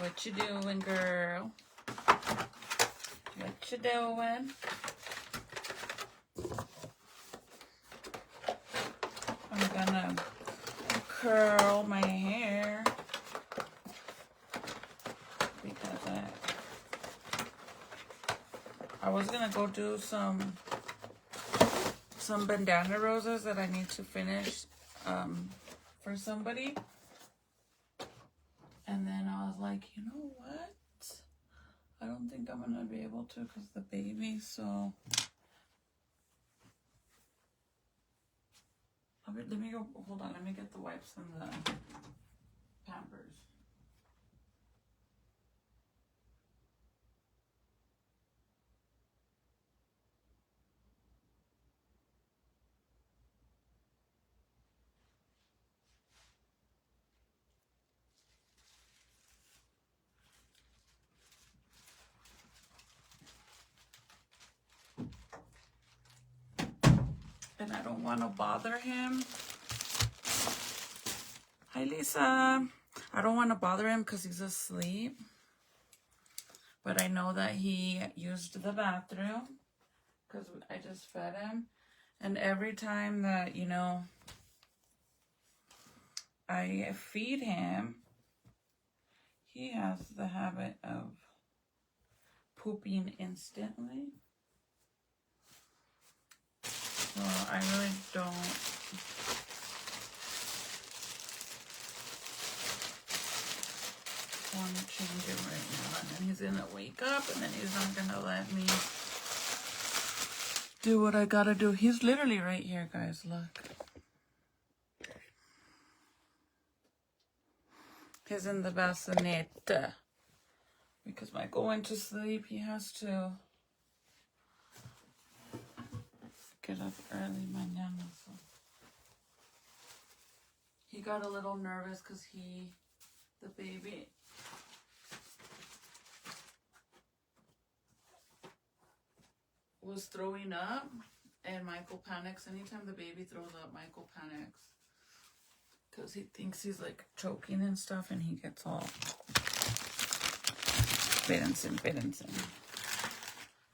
What you doing, girl? What you doing? I'm gonna curl my hair because I was gonna go do some bandana roses that I need to finish for somebody. And then I was like, you know what? I don't think I'm gonna be able to because the baby, so let me go, hold on, let me get the wipes and the Pampers. And I don't want to bother him. Hi, Lisa. I don't want to bother him because he's asleep. But I know that he used the bathroom because I just fed him. And every time that, you know, I feed him, he has the habit of pooping instantly. So I really don't want to change him right now. And then he's gonna wake up and then he's not gonna let me do what I gotta do. He's literally right here, guys, look. He's in the bassinet. Because Michael went to sleep, he has to get up early mañana. So. He got a little nervous because the baby, was throwing up, and Michael panics. Anytime the baby throws up, Michael panics because he thinks he's like choking and stuff, and he gets all Benson.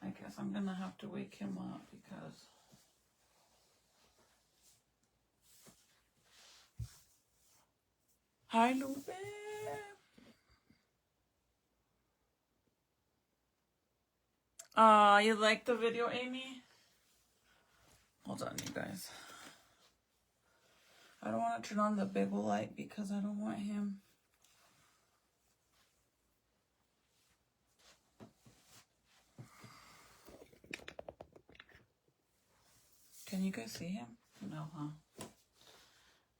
I guess I'm gonna have to wake him up because hi, Lupe. You like the video, Amy? Hold on, you guys. I don't want to turn on the big light because I don't want him. Can you guys see him? No, huh?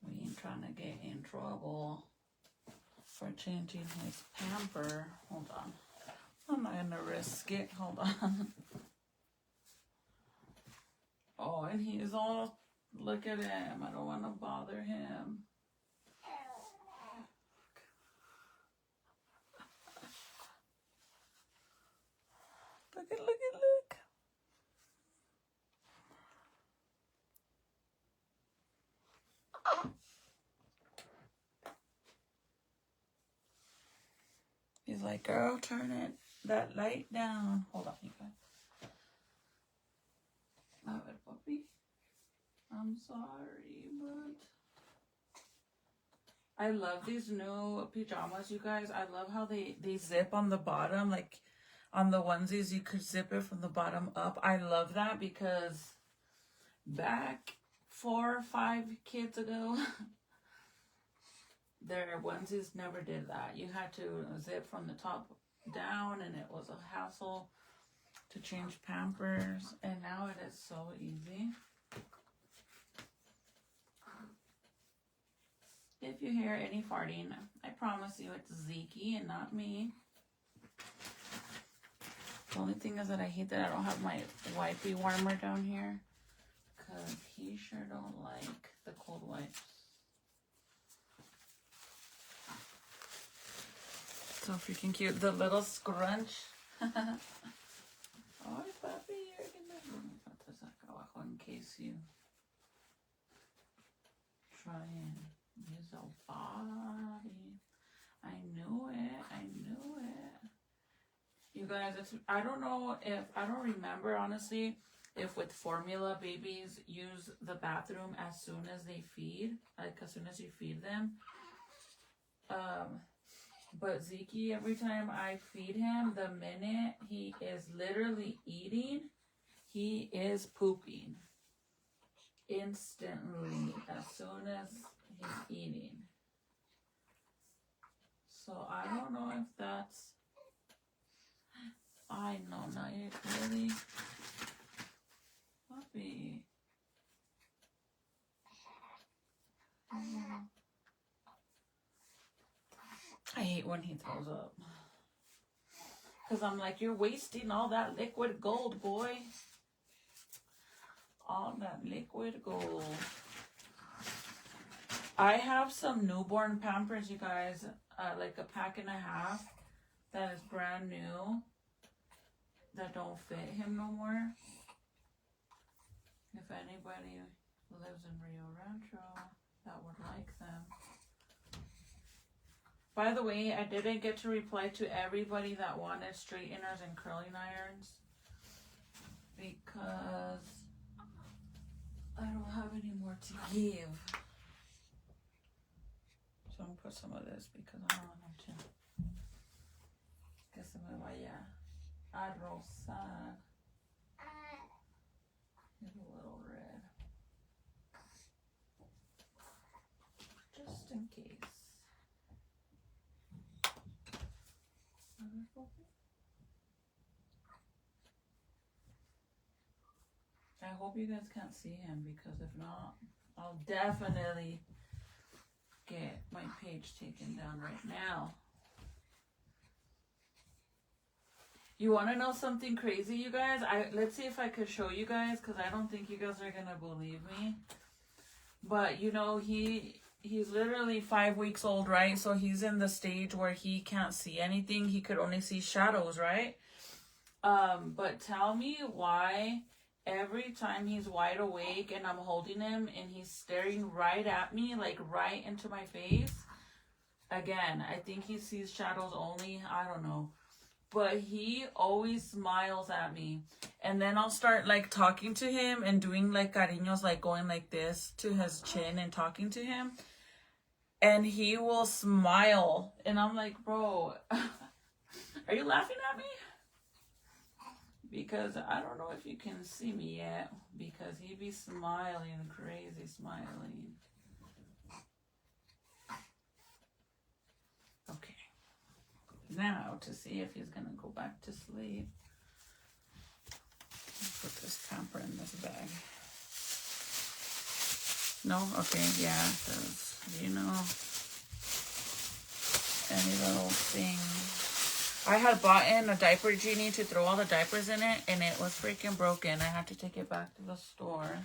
We ain't trying to get in trouble for changing his pamper. Hold on. I'm not gonna risk it. Hold on. Oh, and he's all, look at him. I don't want to bother him. Look. He's like, girl, turn that light down. Hold on, you guys. A ver, puppy. I'm sorry, but I love these new pajamas, you guys. I love how they zip on the bottom. Like on the onesies, you could zip it from the bottom up. I love that because back 4 or 5 kids ago, their onesies never did that. You had to zip from the top down, and it was a hassle to change Pampers, and now it is so easy. If you hear any farting, I promise you it's Zeke and not me. The only thing is that I hate that I don't have my wipey warmer down here, because he sure don't like the cold wipes. So freaking cute. The little scrunch. Oh, papi, you're gonna put this acá abajo in case you try and use your body. I knew it. I knew it. You guys, I don't know if, I don't remember honestly if with formula babies use the bathroom as soon as they feed, like as soon as you feed them. But Zeke, every time I feed him, the minute he is literally eating, he is pooping instantly as soon as he's eating. So I don't know if that's, I know, not yet, really. Puppy. I hate when he throws up. Because I'm like, you're wasting all that liquid gold, boy. All that liquid gold. I have some newborn Pampers, you guys. Like a pack and a half. That is brand new. That don't fit him no more. If anybody lives in Rio Rancho that would like them. By the way, I didn't get to reply to everybody that wanted straighteners and curling irons because I don't have any more to give. So I'm gonna put some of this because I don't want to. Que se me vaya a rozar. Get a little red. Just in case. I hope you guys can't see him because if not, I'll definitely get my page taken down right now. You want to know something crazy, you guys? Let's see if I could show you guys because I don't think you guys are gonna believe me. But you know, he's literally 5 weeks old, right? So he's in the stage where he can't see anything. He could only see shadows, right? But tell me why every time he's wide awake and I'm holding him and he's staring right at me, like right into my face. Again, I think he sees shadows only. I don't know. But he always smiles at me. And then I'll start like talking to him and doing like cariños, like going like this to his chin and talking to him. And he will smile. And I'm like, bro, are you laughing at me? Because I don't know if you can see me yet. Because he be smiling, crazy smiling. Okay. Now, to see if he's going to go back to sleep, I'll put this pamper in this bag. No? Okay, yeah, because, you know, any little thing. I had bought in a diaper genie to throw all the diapers in it, and it was freaking broken. I had to take it back to the store.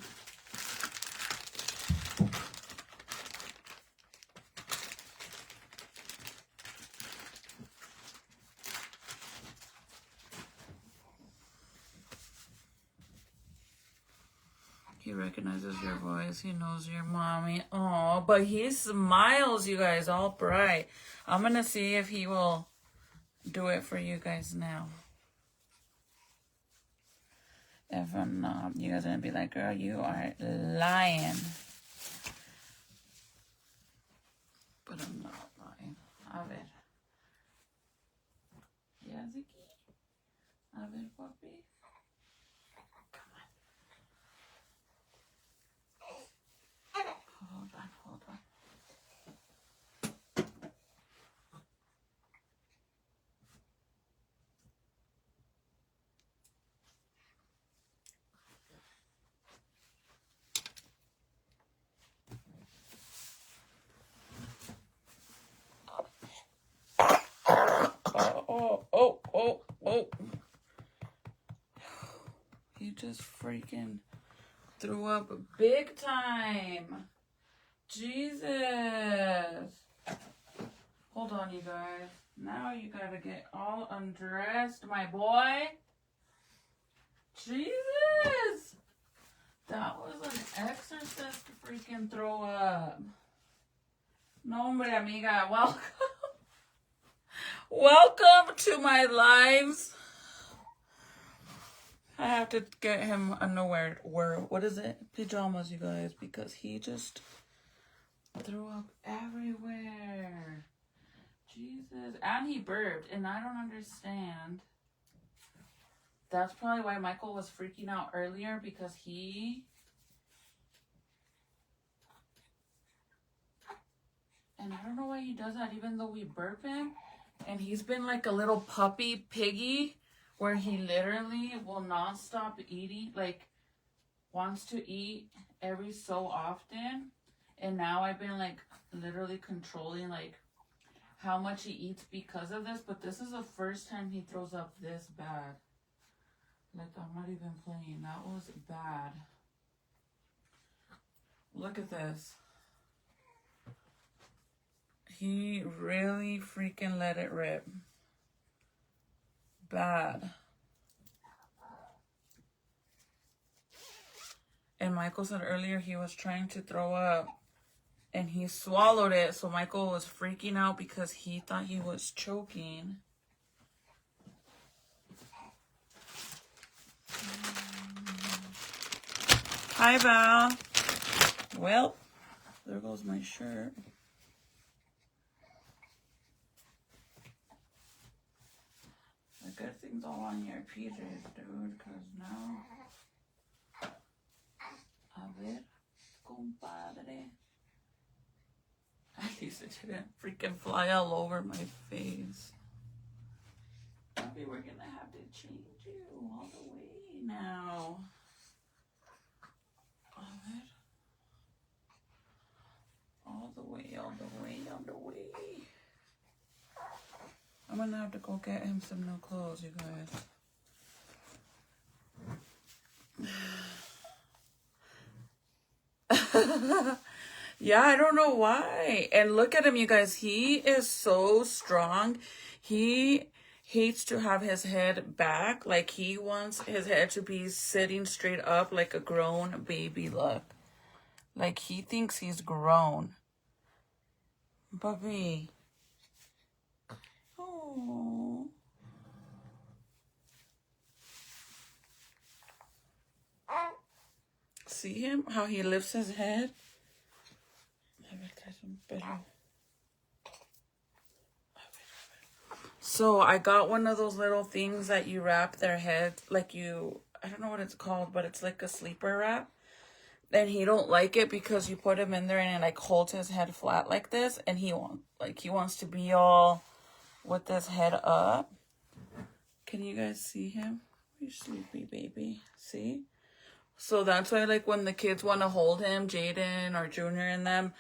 He recognizes your voice. He knows your mommy. Oh, but he smiles, you guys, all bright. I'm going to see if he will do it for you guys now. If I'm not, you guys are going to be like, girl, you are lying. But I'm not lying. A ver. Yeah, Ziki? A ver, papi. Hold on. Oh. He just freaking threw up big time. Jesus. Hold on, you guys. Now you gotta get all undressed, my boy. Jesus. That was an exorcist freaking throw up. No, hombre, amiga. Welcome. Welcome to my lives. I have to get him underwear. What is it? Pajamas, you guys, because he just threw up everywhere. Jesus. And he burped, and I don't understand. That's probably why Michael was freaking out earlier, because he... And I don't know why he does that, even though we burp him. And he's been like a little puppy piggy, where he literally will not stop eating, like, wants to eat every so often. And now I've been, like, literally controlling, like, how much he eats because of this. But this is the first time he throws up this bad. Like, I'm not even playing. That was bad. Look at this. He really freaking let it rip. Bad. And Michael said earlier he was trying to throw up and he swallowed it. So Michael was freaking out because he thought he was choking. Hi, Val. Well, there goes my shirt. The good thing's all on your PJs, dude, because now... A ver, compadre. At least it didn't freaking fly all over my face. Maybe we're gonna have to change you all the way now. A ver. All the way, all the way, all the way. I'm gonna have to go get him some new clothes, you guys. Yeah, I don't know why. And look at him, you guys. He is so strong. He hates to have his head back. Like, he wants his head to be sitting straight up like a grown baby. Look. Like, he thinks he's grown. Puppy. Oh. See him? How he lifts his head? So I got one of those little things that you wrap their head, like you, I don't know what it's called, but it's like a sleeper wrap. And he don't like it because you put him in there and it like holds his head flat like this. And he wants to be all with his head up. Can you guys see him? You sleepy baby. See? So that's why, like, when the kids want to hold him, Jaden or Junior and them,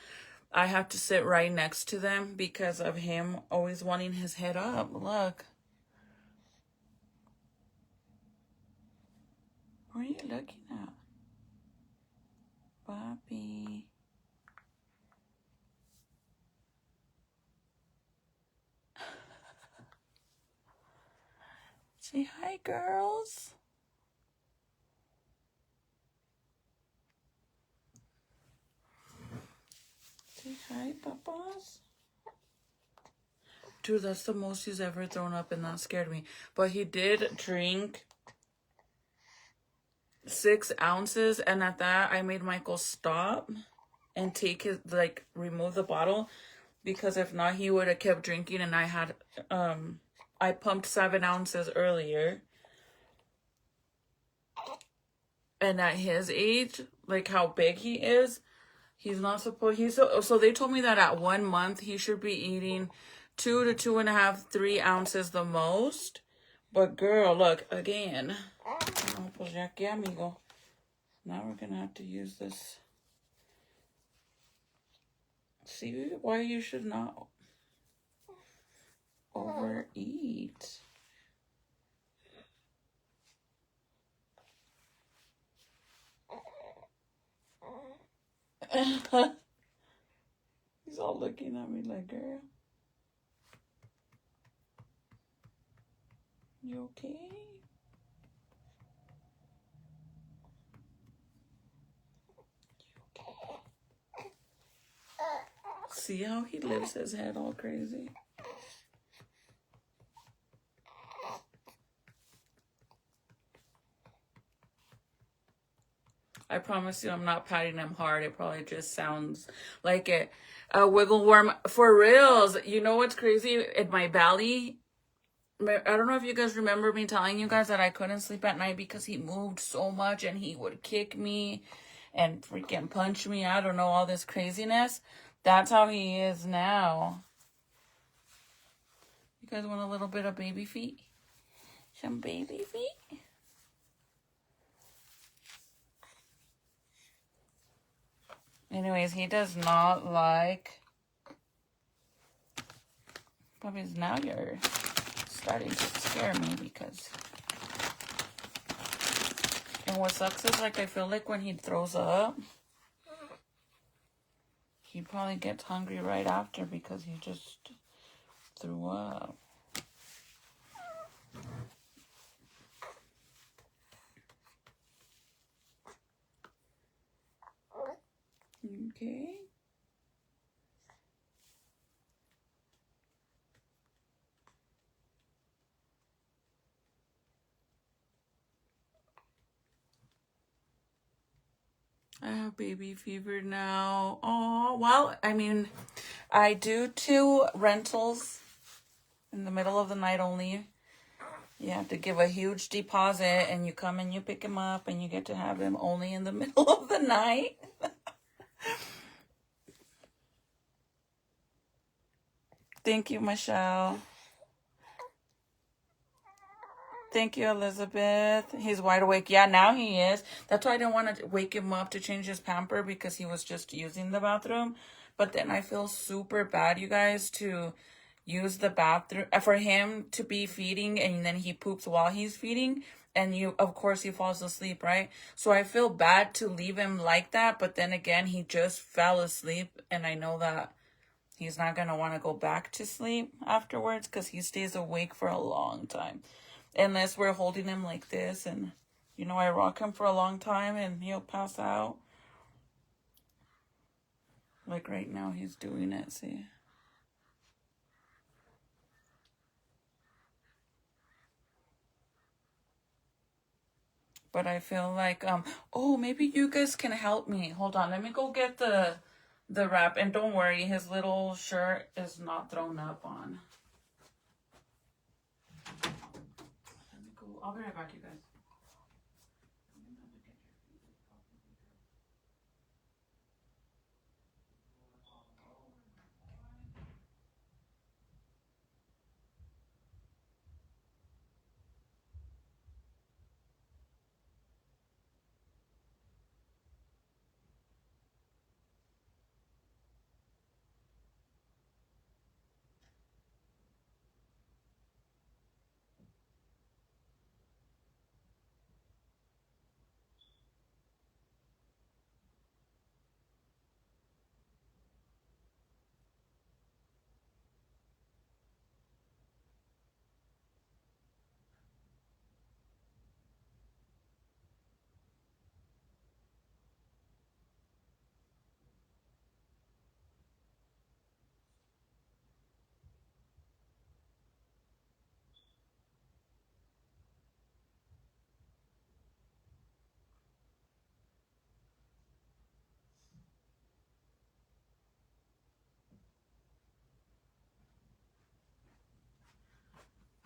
I have to sit right next to them because of him always wanting his head up. Look. What are you looking at? Bobby. Say hi, girls. Say hi, papas. Dude, that's the most he's ever thrown up, and that scared me. But he did drink 6 ounces, and at that, I made Michael stop and take his, like, remove the bottle, because if not, he would have kept drinking, and I pumped 7 ounces earlier. And at his age, like how big he is, he's not supposed, so they told me that at 1 month, he should be eating 2 to 2.5, 3 ounces the most. But girl, look, again. Oh, pues ya que, amigo. Now we're gonna have to use this. See why you should not overeat. He's all looking at me like, girl, you okay? See how he lifts his head all crazy? I promise you I'm not patting him hard. It probably just sounds like it. A wiggle worm for reals. You know what's crazy? In my belly, I don't know if you guys remember me telling you guys that I couldn't sleep at night because he moved so much and he would kick me and freaking punch me. I don't know, all this craziness. That's how he is now. You guys want a little bit of baby feet? Some baby feet? Anyways, he does not like puppies. Now you're starting to scare me because... And what sucks is, like, I feel like when he throws up, he probably gets hungry right after because he just threw up. Okay. I have baby fever now. Oh, well, I mean, I do 2 rentals in the middle of the night only. You have to give a huge deposit and you come and you pick him up and you get to have him only in the middle of the night. Thank you, Michelle. Thank you, Elizabeth. He's wide awake. Yeah, now he is. That's why I didn't want to wake him up to change his pamper because he was just using the bathroom. But then I feel super bad, you guys, to use the bathroom for him to be feeding and then he poops while he's feeding. And of course, he falls asleep, right? So I feel bad to leave him like that. But then again, he just fell asleep. And I know that he's not going to want to go back to sleep afterwards because he stays awake for a long time. Unless we're holding him like this and, you know, I rock him for a long time and he'll pass out. Like right now he's doing it, see? But I feel like, oh, maybe you guys can help me. Hold on, let me go get the wrap. And don't worry, his little shirt is not thrown up on. Let me go. I'll be right back, you guys.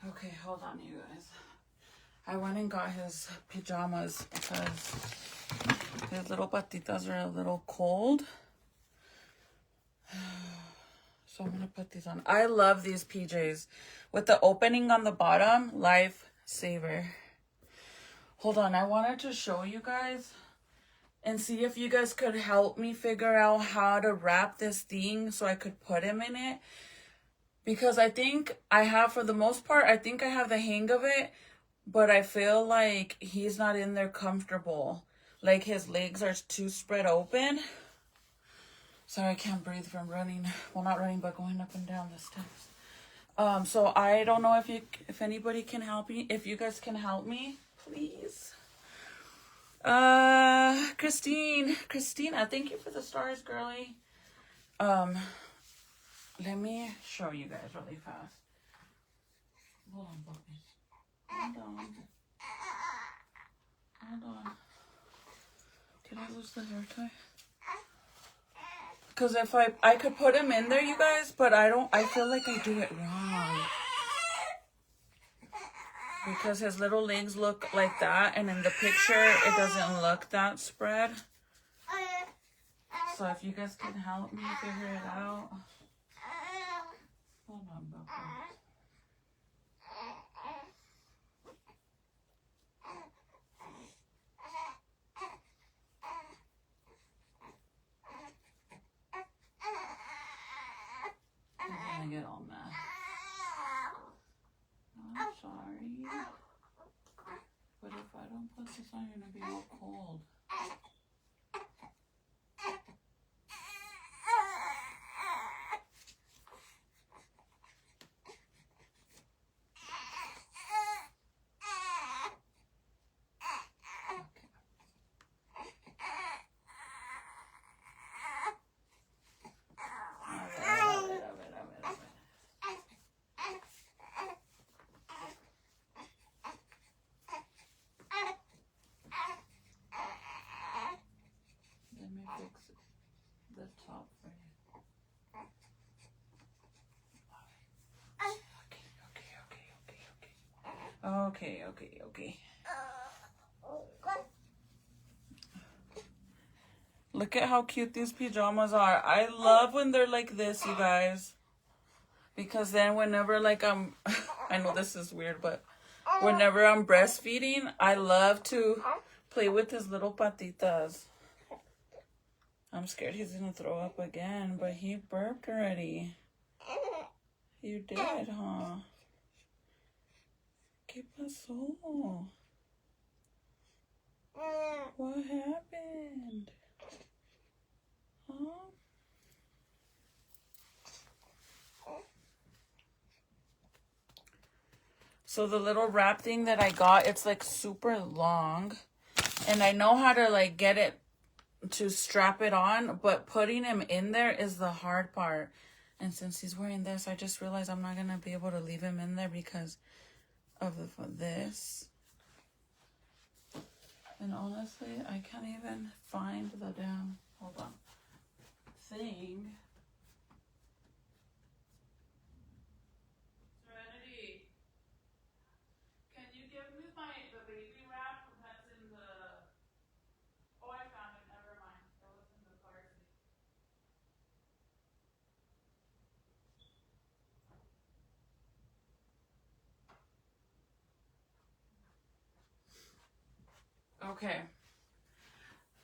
Okay, hold on, you guys. I went and got his pajamas because his little patitas are a little cold. So I'm going to put these on. I love these PJs. With the opening on the bottom, lifesaver. Hold on, I wanted to show you guys and see if you guys could help me figure out how to wrap this thing so I could put him in it. Because I think I have, for the most part, I think I have the hang of it. But I feel like he's not in there comfortable. Like his legs are too spread open. Sorry, I can't breathe from running. Well, not running, but going up and down the steps. So I don't know if anybody can help me. If you guys can help me, please. Christina, thank you for the stars, girly. Let me show you guys really fast. Hold on, puppy. Hold on. Did I lose the hair tie? Because if I could put him in there, you guys, but I feel like I do it wrong. Because his little legs look like that, and in the picture, it doesn't look that spread. So if you guys can help me figure it out. Hold on, Bubba. I'm gonna get all mad. I'm sorry. But if I don't put this on, you're gonna be all cold. The top for you. Okay. Look at how cute these pajamas are. I love when they're like this, you guys. Because then whenever like I know this is weird, but whenever I'm breastfeeding, I love to play with his little patitas. I'm scared he's gonna throw up again, but he burped already. You did, huh? ¿Qué pasó? What happened? Huh? So the little wrap thing that I got, it's like super long. And I know how to like get it to strap it on, but putting him in there is the hard part. And since he's wearing this, I just realized I'm not going to be able to leave him in there because of this. And honestly, I can't even find the damn, hold on, thing. Serenity, can you give me the baby wrap that's in the, oh, I found it, never mind. It was in the car seat. Okay.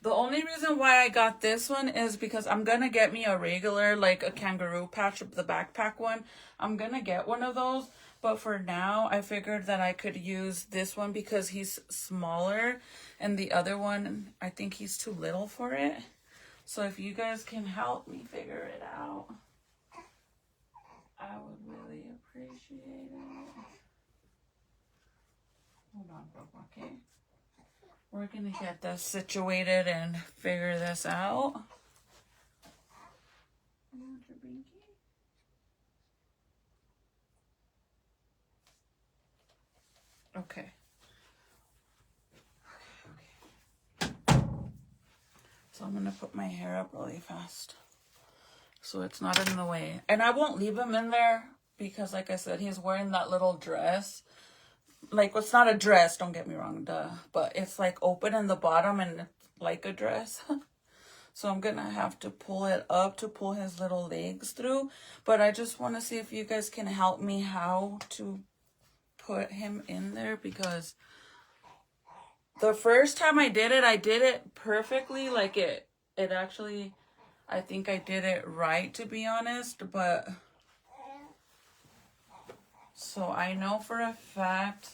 The only reason why I got this one is because I'm going to get me a regular, like a kangaroo patch, the backpack one. I'm going to get one of those. But for now, I figured that I could use this one because he's smaller. And the other one, I think he's too little for it. So if you guys can help me figure it out, I would really appreciate it. Hold on, Papa, okay? We're going to get this situated and figure this out. Okay. So I'm going to put my hair up really fast so it's not in the way. And I won't leave him in there because, like I said, he's wearing that little dress. Like, it's not a dress, don't get me wrong, duh. But it's like open in the bottom and it's like a dress. So I'm going to have to pull it up to pull his little legs through. But I just want to see if you guys can help me how to put him in there. Because the first time I did it perfectly. Like it actually, I think I did it right, to be honest. But so I know for a fact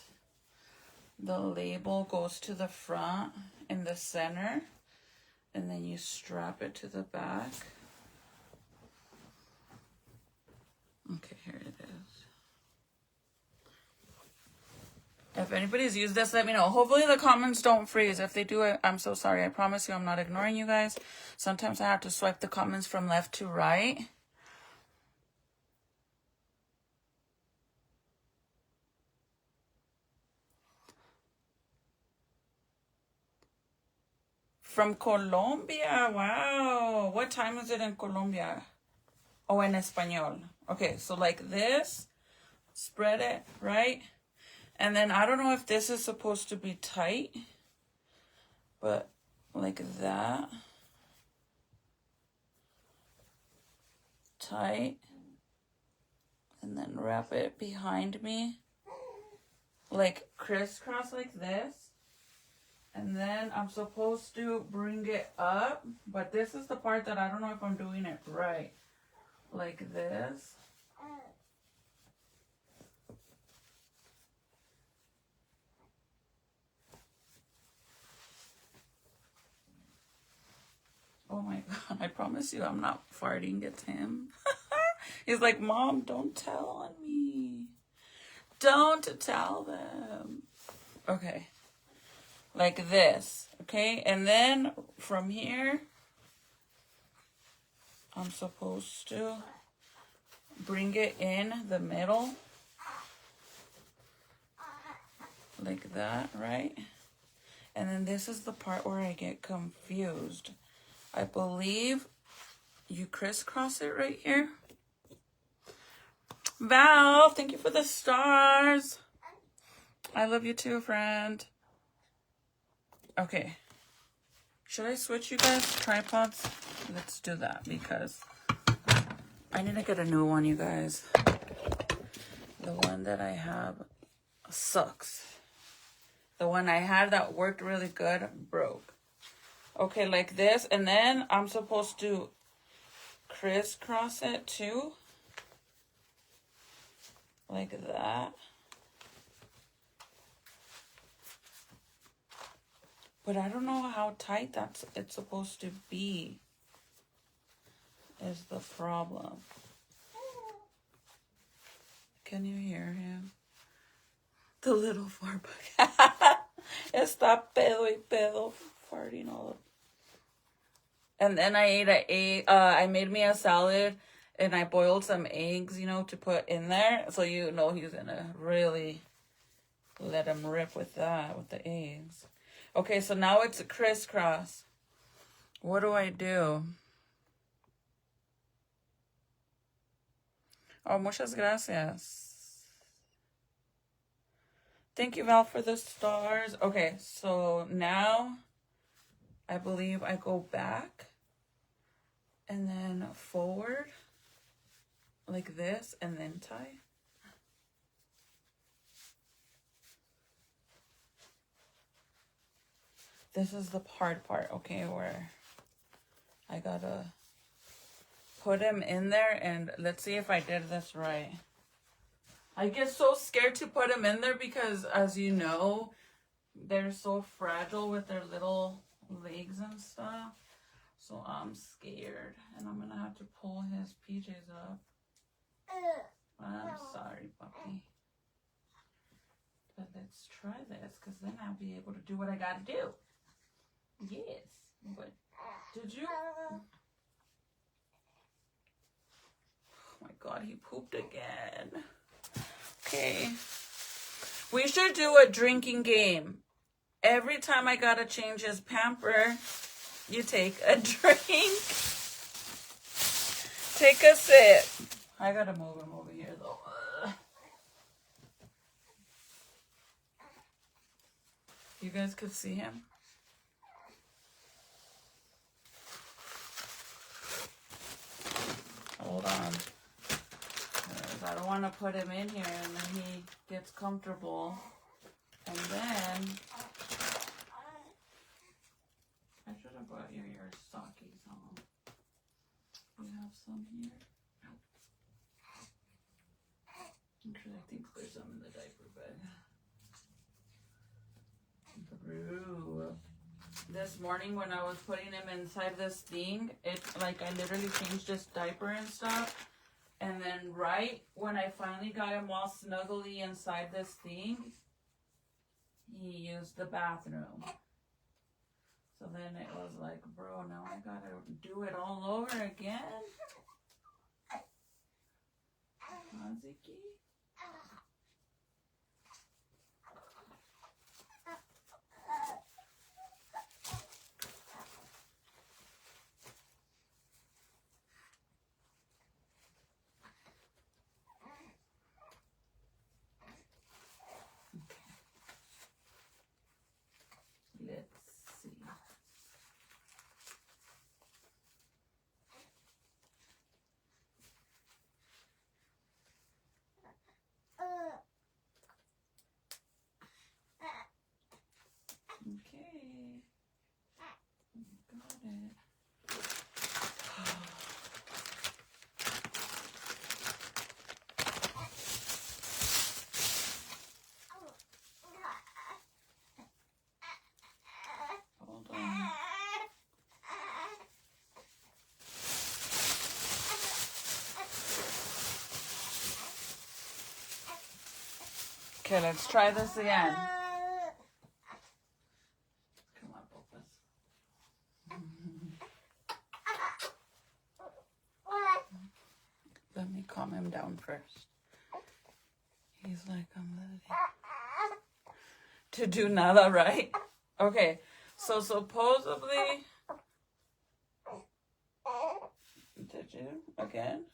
the label goes to the front in the center, and then you strap it to the back. Okay, here it is. If anybody's used this, let me know. Hopefully the comments don't freeze. If they do, I'm so sorry. I promise you I'm not ignoring you guys. Sometimes I have to swipe the comments from left to right. From Colombia. Wow. What time is it in Colombia? Oh, en español. Okay, so like this. Spread it, right? And then I don't know if this is supposed to be tight. But like that. Tight. And then wrap it behind me. Like crisscross like this. And then I'm supposed to bring it up. But this is the part that I don't know if I'm doing it right. Like this. Oh my God, I promise you I'm not farting. It's him. He's like, Mom, don't tell on me. Don't tell them. Okay. Like this. Okay. And then from here, I'm supposed to bring it in the middle. Like that, right? And then this is the part where I get confused. I believe you crisscross it right here. Val, thank you for the stars. I love you too, friend. Okay. Should I switch you guys tripods? Let's do that because I need to get a new one, you guys. The one that I have sucks. The one I had that worked really good broke. Okay, like this. And then I'm supposed to crisscross it too. Like that. But I don't know how tight it's supposed to be. Is the problem. Can you hear him? The little fart bug. Está pedo y pedo farting all up. And then I made me a salad and I boiled some eggs, you know, to put in there. So you know he's gonna really let him rip with that, with the eggs. Okay, so now it's a crisscross. What do I do? Oh, muchas gracias. Thank you, Val, for the stars. Okay, so now I believe I go back and then forward like this and then tie. This is the hard part, okay, where I gotta put him in there, and let's see if I did this right. I get so scared to put him in there because, as you know, they're so fragile with their little legs and stuff. So I'm scared, and I'm gonna have to pull his PJs up. I'm sorry, puppy. But let's try this, because then I'll be able to do what I gotta do. Yes. But did you? Oh my God, he pooped again. Okay. We should do a drinking game. Every time I gotta change his pamper, you take a drink. Take a sip. I gotta move him over here though. You guys could see him. Hold on. I don't want to put him in here and then he gets comfortable. And then I should have brought you your stockies home. You have some here? Actually, I think there's some in the diaper bag. Brew. This morning when I was putting him inside this thing, it like I literally changed his diaper and stuff. And then right when I finally got him all snuggly inside this thing, he used the bathroom. So then it was like, bro, now I gotta do it all over again. Ziki? it. Hold on. Okay, let's try this again. Come on, Pupus. Let me calm him down first. He's like, I'm ready to do nada, right? Okay, so supposedly... Did you? Again?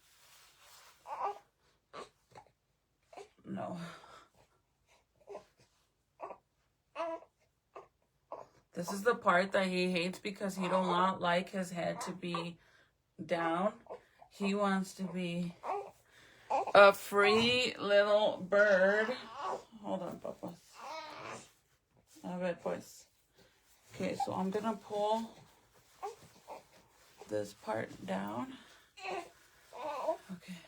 No. This is the part that he hates because he don't want like his head to be down. He wants to be a free little bird. Hold on, Papa. A ver, pues. Okay, so I'm gonna pull this part down. Okay.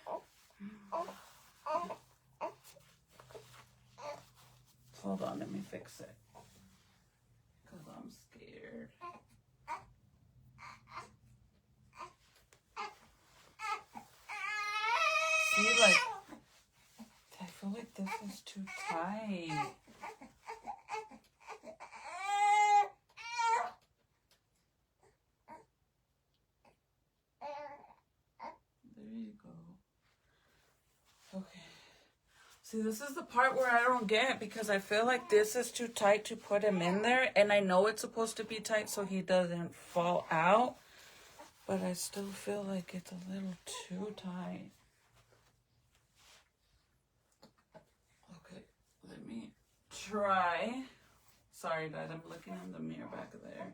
Hold on, let me fix it. Because I'm scared. See, like, I feel like this is too tight. There you go. Okay. See, this is the part where I don't get because I feel like this is too tight to put him in there. And I know it's supposed to be tight so he doesn't fall out. But I still feel like it's a little too tight. Okay, let me try. Sorry, guys, I'm looking in the mirror back there.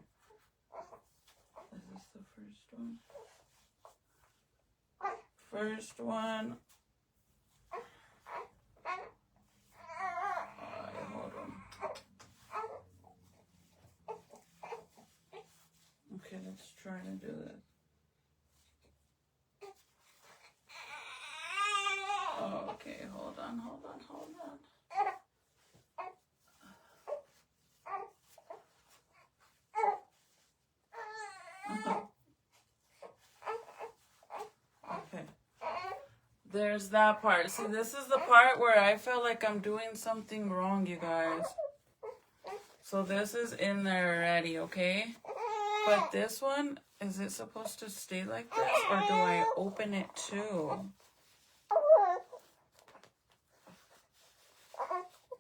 Is this the first one? First one. Hold on. Okay, let's try to do this. Okay, hold on. Okay. There's that part. See, this is the part where I feel like I'm doing something wrong, you guys. So this is in there already, okay? But this one, is it supposed to stay like this? Or do I open it too?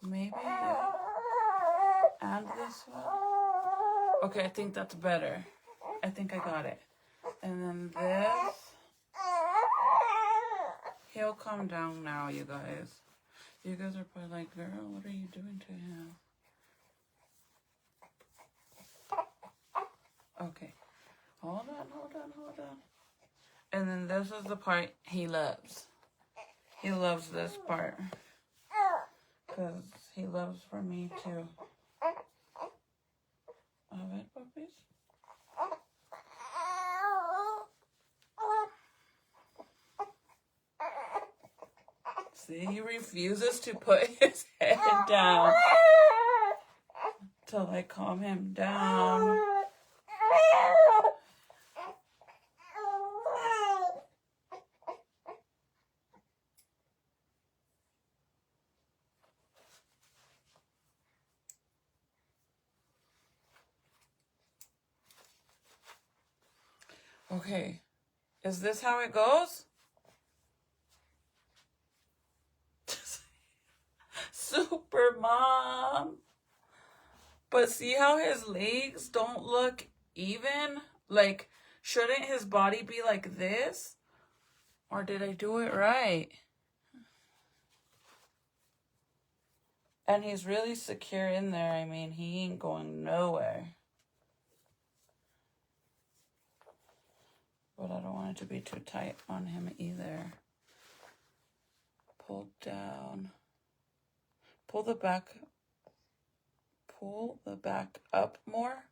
Maybe. And this one. Okay, I think that's better. I think I got it. And then this. He'll calm down now, you guys. You guys are probably like, girl, what are you doing to him? Okay. Hold on. And then this is the part he loves. He loves this part. Because he loves for me too. A ver, puppies. See, he refuses to put his head down till I calm him down. Okay, is this how it goes? Super mom. But see how his legs don't look even? Like, shouldn't his body be like this? Or did I do it right? And he's really secure in there. I mean, he ain't going nowhere. But I don't want it to be too tight on him either. Pull down. Pull the back up more.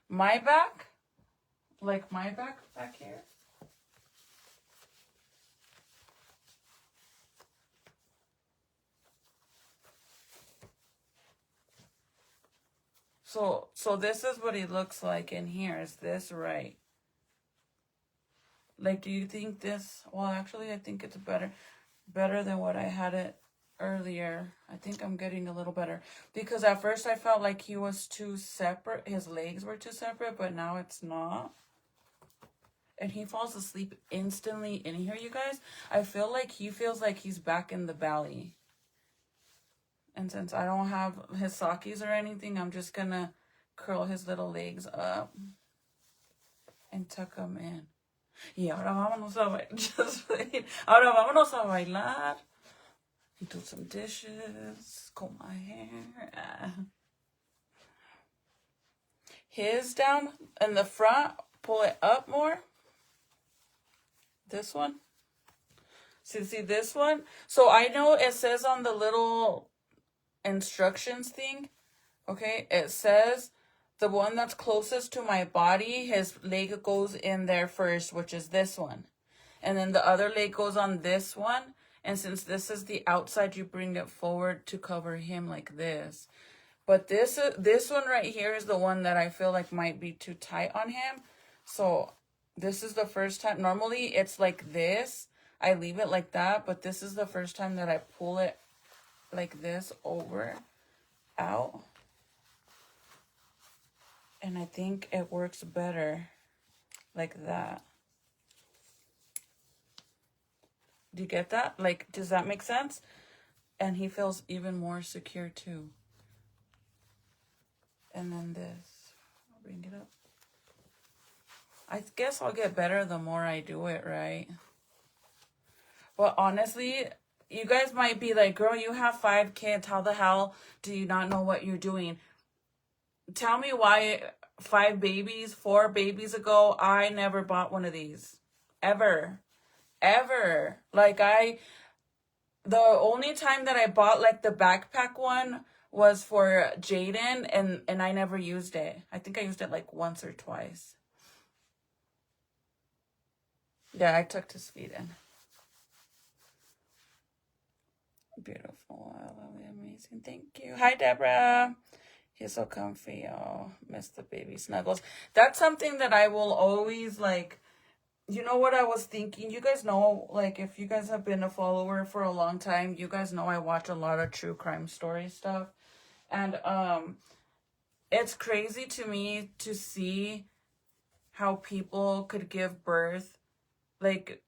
My back, like my back here. So this is what he looks like in here. Is this right? Like, do you think this? Well, actually, I think it's better than what I had it earlier. I think I'm getting a little better because at first I felt like he was too separate. His legs were too separate, but now it's not. And he falls asleep instantly in here, you guys. I feel like he feels like he's back in the belly. And since I don't have his sockies or anything, I'm just gonna curl his little legs up and tuck them in. Y ahora vámonos a bailar. Just wait. Ahora vámonos a bailar. Do some dishes. Comb my hair. His down in the front. Pull it up more. This one. See this one? So I know it says on the little instructions thing. Okay, it says the one that's closest to my body, his leg goes in there first, which is this one. And then the other leg goes on this one. And since this is the outside, you bring it forward to cover him like this. But this one right here is the one that I feel like might be too tight on him. So this is the first time. Normally it's like this. I leave it like that. But this is the first time that I pull it like this over, out. And I think it works better like that. Do you get that? Like, does that make sense? And he feels even more secure too. And then this. I'll bring it up. I guess I'll get better the more I do it, right? But honestly, you guys might be like, girl, you have 5 kids. How the hell do you not know what you're doing? Tell me why 4 babies ago, I never bought one of these. Ever. Like the only time that I bought like the backpack one was for Jaden and I never used it. I think I used it like once or twice. Yeah, I took to Sweden. Beautiful. Absolutely amazing. Thank you. Hi, Deborah. He's so comfy, y'all. Miss the baby snuggles. That's something that I will always like. You know what I was thinking? You guys know, like, if you guys have been a follower for a long time, you guys know I watch a lot of true crime story stuff. And it's crazy to me to see how people could give birth, like,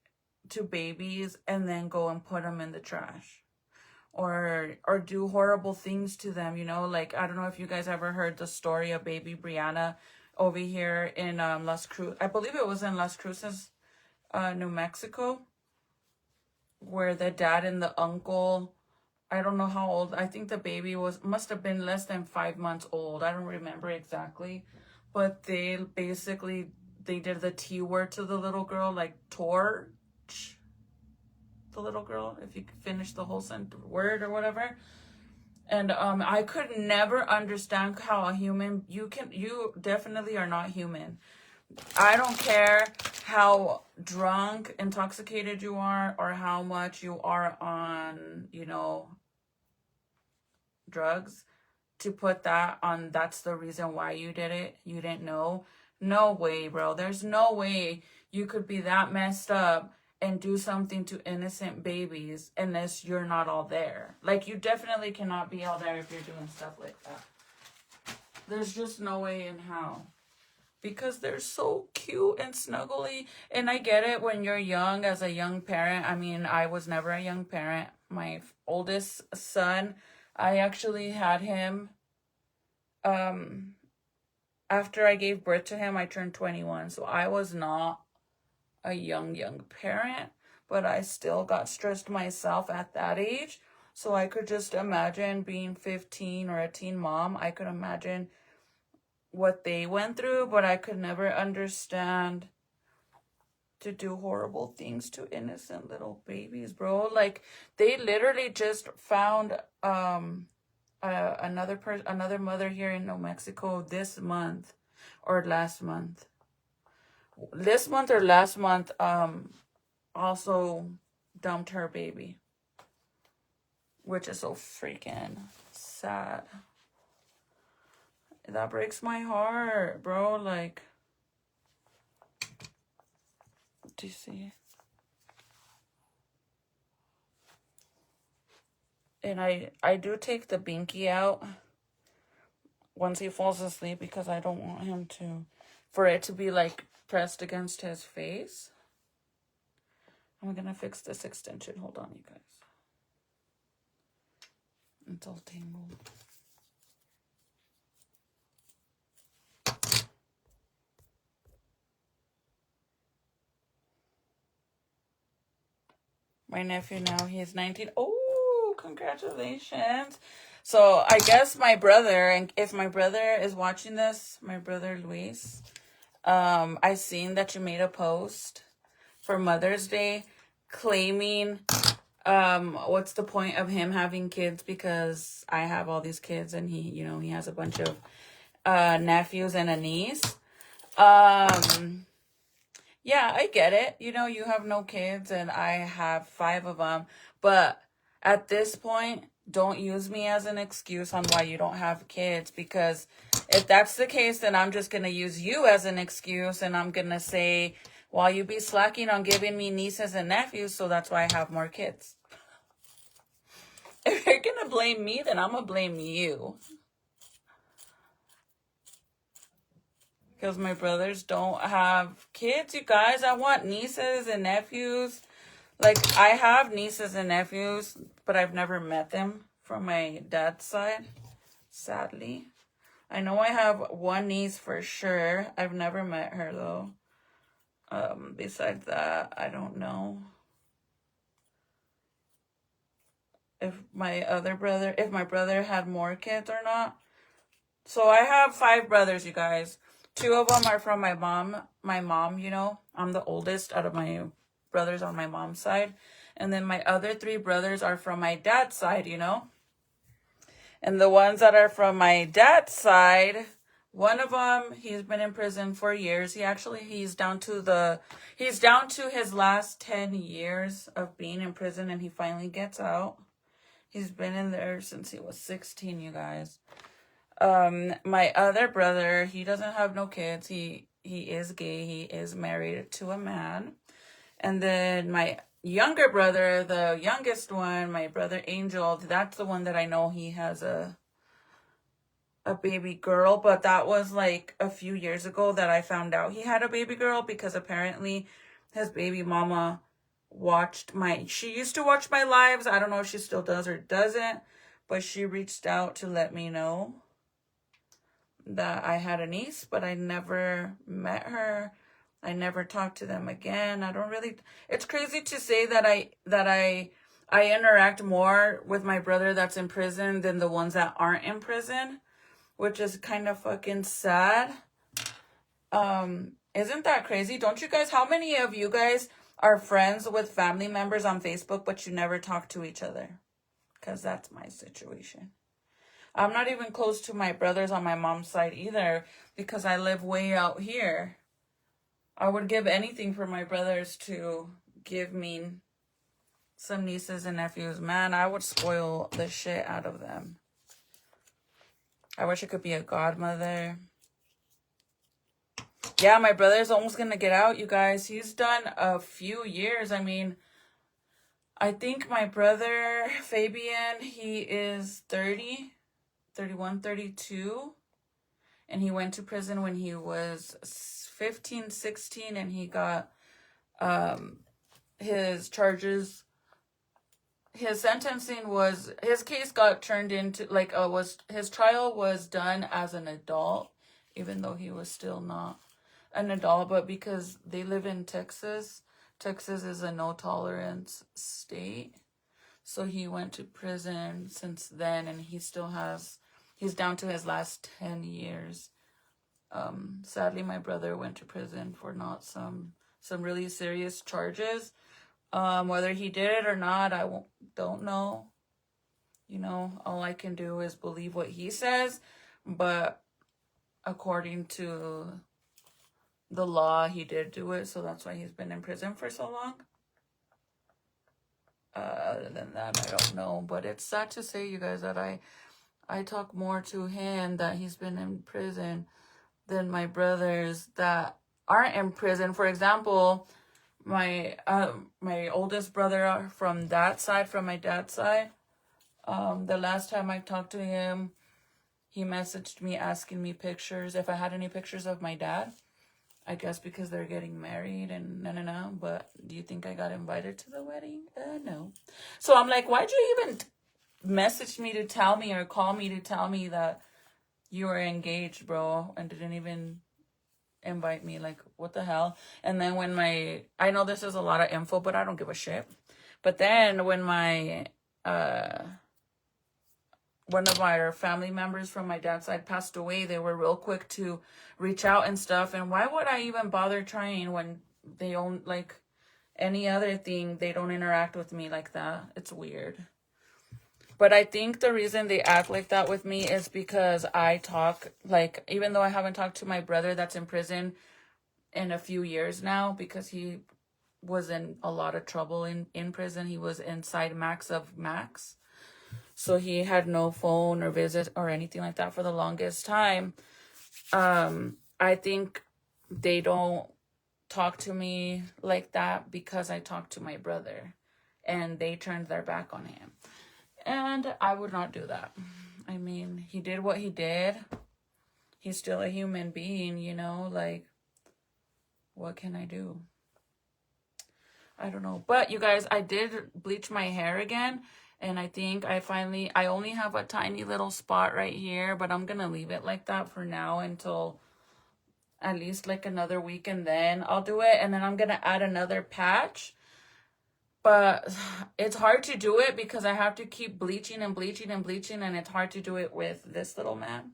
to babies and then go and put them in the trash. Or do horrible things to them, you know? Like, I don't know if you guys ever heard the story of baby Brianna over here in Las Cruces. I believe it was in Las Cruces, New Mexico, where the dad and the uncle, I don't know how old, I think the baby must have been less than 5 months old. I don't remember exactly. But they did the T word to the little girl, like torch the little girl, if you could finish the whole word or whatever. And I could never understand how a human, you definitely are not human. I don't care how drunk, intoxicated you are, or how much you are on, you know, drugs, to put that on, that's the reason why you did it. You didn't know. No way, bro. There's no way you could be that messed up and do something to innocent babies unless you're not all there. Like, you definitely cannot be all there if you're doing stuff like that. There's just no way in how. Because they're so cute and snuggly. And I get it when you're young, as a young parent. I mean, I was never a young parent. My oldest son, I actually had him, after I gave birth to him, I turned 21. So I was not a young parent, but I still got stressed myself at that age. So I could just imagine being 15 or a teen mom. I could imagine what they went through, but I could never understand to do horrible things to innocent little babies, bro. Like, they literally just found another mother here in New Mexico this month. or last month. This month or last month, also dumped her baby, which is so freaking sad. That breaks my heart, bro. Like, do you see? And I do take the binky out once he falls asleep because I don't want him to, for it to be like pressed against his face. I'm gonna fix this extension. Hold on, you guys. It's all tangled. My nephew now, he's 19. Oh, congratulations. So I guess my brother, and if my brother is watching this, my brother Luis, I seen that you made a post for Mother's Day claiming what's the point of him having kids, because I have all these kids and he, you know, he has a bunch of nephews and a niece. Yeah, I get it. You know, you have no kids and I have 5 of them. But at this point, don't use me as an excuse on why you don't have kids. Because if that's the case, then I'm just going to use you as an excuse. And I'm going to say, well, you be slacking on giving me nieces and nephews, so that's why I have more kids. If you're going to blame me, then I'm going to blame you. Because my brothers don't have kids, you guys. I want nieces and nephews. Like, I have nieces and nephews, but I've never met them from my dad's side, sadly. I know I have one niece for sure. I've never met her, though. Besides that, I don't know if my brother had more kids or not. So I have 5 brothers, you guys. 2 of them are from my mom, you know. I'm the oldest out of my brothers on my mom's side. And then my other 3 brothers are from my dad's side, you know. And the ones that are from my dad's side, one of them, he's been in prison for years. He's down to his last 10 years of being in prison, and he finally gets out. He's been in there since he was 16, you guys. My other brother, he doesn't have no kids. He is gay. He is married to a man. And then my younger brother, the youngest one, my brother Angel, that's the one that I know he has a baby girl. But that was like a few years ago that I found out he had a baby girl, because apparently his baby mama she used to watch my lives. I don't know if she still does or doesn't, but she reached out to let me know that I had a niece, but I never met her. I never talked to them again. It's crazy to say that I interact more with my brother that's in prison than the ones that aren't in prison, which is kind of fucking sad. Isn't that crazy? Don't you guys, how many of you guys are friends with family members on Facebook, but you never talk to each other? Because that's my situation. I'm not even close to my brothers on my mom's side either, because I live way out here. I would give anything for my brothers to give me some nieces and nephews. Man, I would spoil the shit out of them. I wish I could be a godmother. Yeah, my brother's almost gonna get out, you guys. He's done a few years. I mean, I think my brother, Fabian, he is 30. 31, 32, and he went to prison when he was 15, 16, and he got his charges. His sentencing was, his case got turned into, like, his trial was done as an adult, even though he was still not an adult, but because they live in Texas is a no-tolerance state. So he went to prison since then, and he's down to his last 10 years. Sadly, my brother went to prison for not some really serious charges. Whether he did it or not, don't know. You know, all I can do is believe what he says. But according to the law, he did do it, so that's why he's been in prison for so long. Other than that, I don't know. But it's sad to say, you guys, that I talk more to him that he's been in prison than my brothers that aren't in prison. For example, my oldest brother from that side, from my dad's side, the last time I talked to him, he messaged me asking me pictures, if I had any pictures of my dad. I guess because they're getting married and no. But do you think I got invited to the wedding? No. So I'm like, why'd you even message me to tell me or call me to tell me that you were engaged, bro, and didn't even invite me? Like, what the hell? And then when I know this is a lot of info, but I don't give a shit. But then when one of our family members from my dad's side passed away, they were real quick to reach out and stuff. And why would I even bother trying when they don't, like, any other thing, they don't interact with me like that? It's weird. But I think the reason they act like that with me is because I talk, like, even though I haven't talked to my brother that's in prison in a few years now, because he was in a lot of trouble in prison. He was inside max of max. So he had no phone or visit or anything like that for the longest time. I think they don't talk to me like that because I talk to my brother. And they turned their back on him. And I would not do that. I mean, he did what he did. He's still a human being, you know? Like, what can I do? I don't know. But, you guys, I did bleach my hair again. And I think I only have a tiny little spot right here, but I'm going to leave it like that for now until at least like another week, and then I'll do it. And then I'm going to add another patch. But it's hard to do it because I have to keep bleaching and bleaching and bleaching, and it's hard to do it with this little man.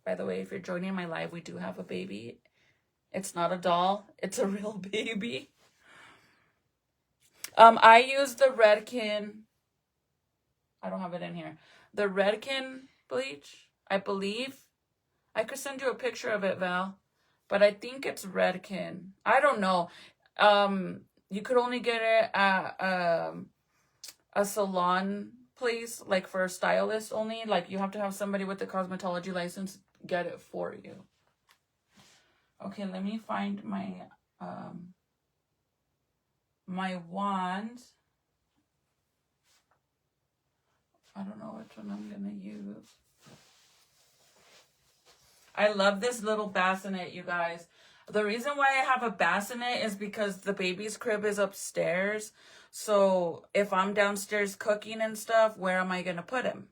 By the way, if you're joining my live, we do have a baby. It's not a doll. It's a real baby. I use the Redken. I don't have it in here. The Redken bleach, I believe. I could send you a picture of it, Val. But I think it's Redken. I don't know. You could only get it at a salon place, like for a stylist only. Like, you have to have somebody with the cosmetology license get it for you. Okay, let me find my my wand. I don't know which one I'm gonna use. I love this little bassinet, you guys. The reason why I have a bassinet is because the baby's crib is upstairs. So if I'm downstairs cooking and stuff, where am I gonna put him?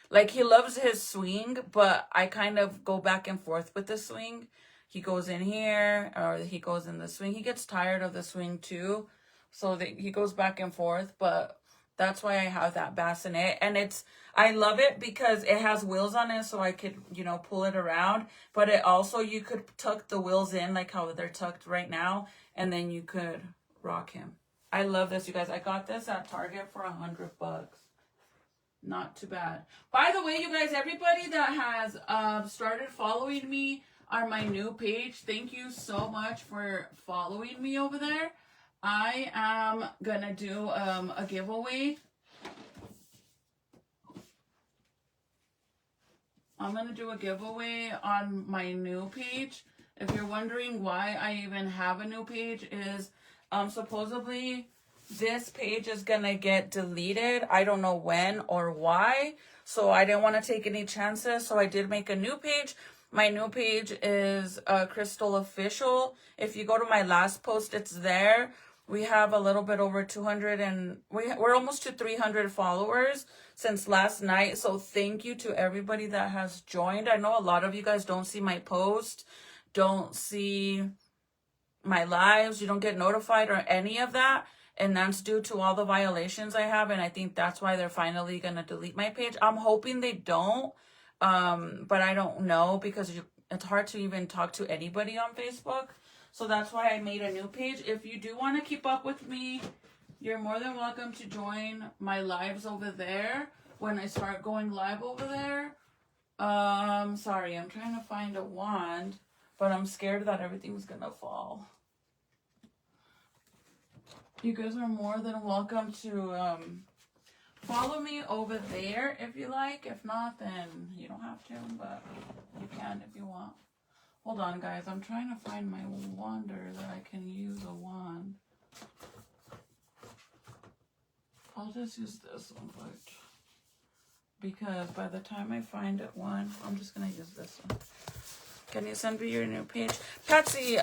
Like, he loves his swing, but I kind of go back and forth with the swing. He goes in here, or he goes in the swing. He gets tired of the swing too, so that he goes back and forth. But that's why I have that bassinet. And I love it because it has wheels on it, so I could, you know, pull it around. But it also, you could tuck the wheels in like how they're tucked right now, and then you could rock him. I love this, you guys. I got this at Target for $100. Not too bad. By the way, you guys, everybody that has started following me on my new page, thank you so much for following me over there. I am gonna do a giveaway. I'm gonna do a giveaway on my new page. If you're wondering why I even have a new page, is supposedly this page is gonna get deleted. I don't know when or why, so I didn't want to take any chances, so I did make a new page. My new page is Crystal Official. If you go to my last post, it's there. We have a little bit over 200, and we're almost to 300 followers since last night. So thank you to everybody that has joined. I know a lot of you guys don't see my post, don't see my lives, you don't get notified or any of that. And that's due to all the violations I have. And I think that's why they're finally going to delete my page. I'm hoping they don't. But I don't know, because it's hard to even talk to anybody on Facebook. So that's why I made a new page. If you do want to keep up with me, you're more than welcome to join my lives over there when I start going live over there. Sorry, I'm trying to find a wand, but I'm scared that everything's gonna fall. You guys are more than welcome to follow me over there if you like. If not, then you don't have to, but you can if you want. Hold on, guys. I'm trying to find my wander that I can use a wand. I'll just use this one, but because by the time I find it one, I'm just gonna use this one. Can you send me your new page? Patsy,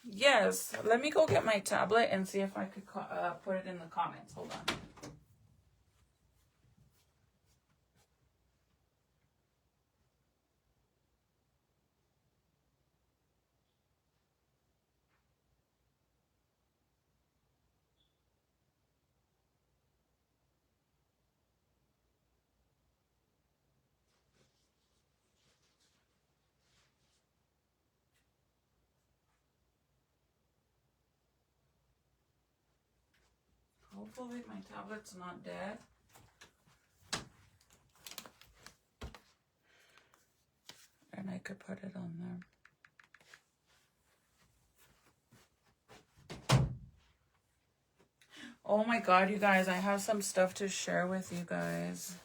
yes. Let me go get my tablet and see if I could put it in the comments. Hold on. Hopefully my tablet's not dead. And I could put it on there. Oh my god, you guys, I have some stuff to share with you guys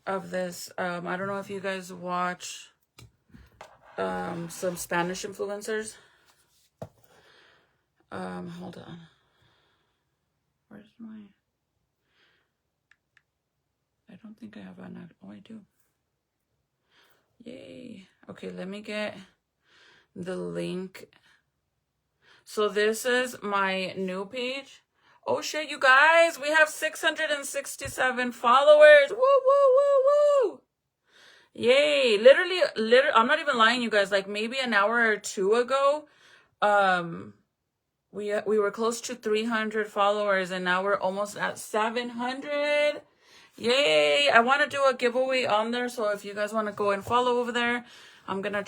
of this. I don't know if you guys watch some Spanish influencers. Hold on. Where's my... I don't think I have an... Oh, I do. Yay. Okay, let me get the link. So this is my new page. Oh shit, you guys, we have 667 followers. Woo, woo, woo, woo. Yay. Literally, I'm not even lying, you guys. Like maybe an hour or two ago, we were close to 300 followers, and now we're almost at 700. Yay. I want to do a giveaway on there, so if you guys want to go and follow over there, I'm gonna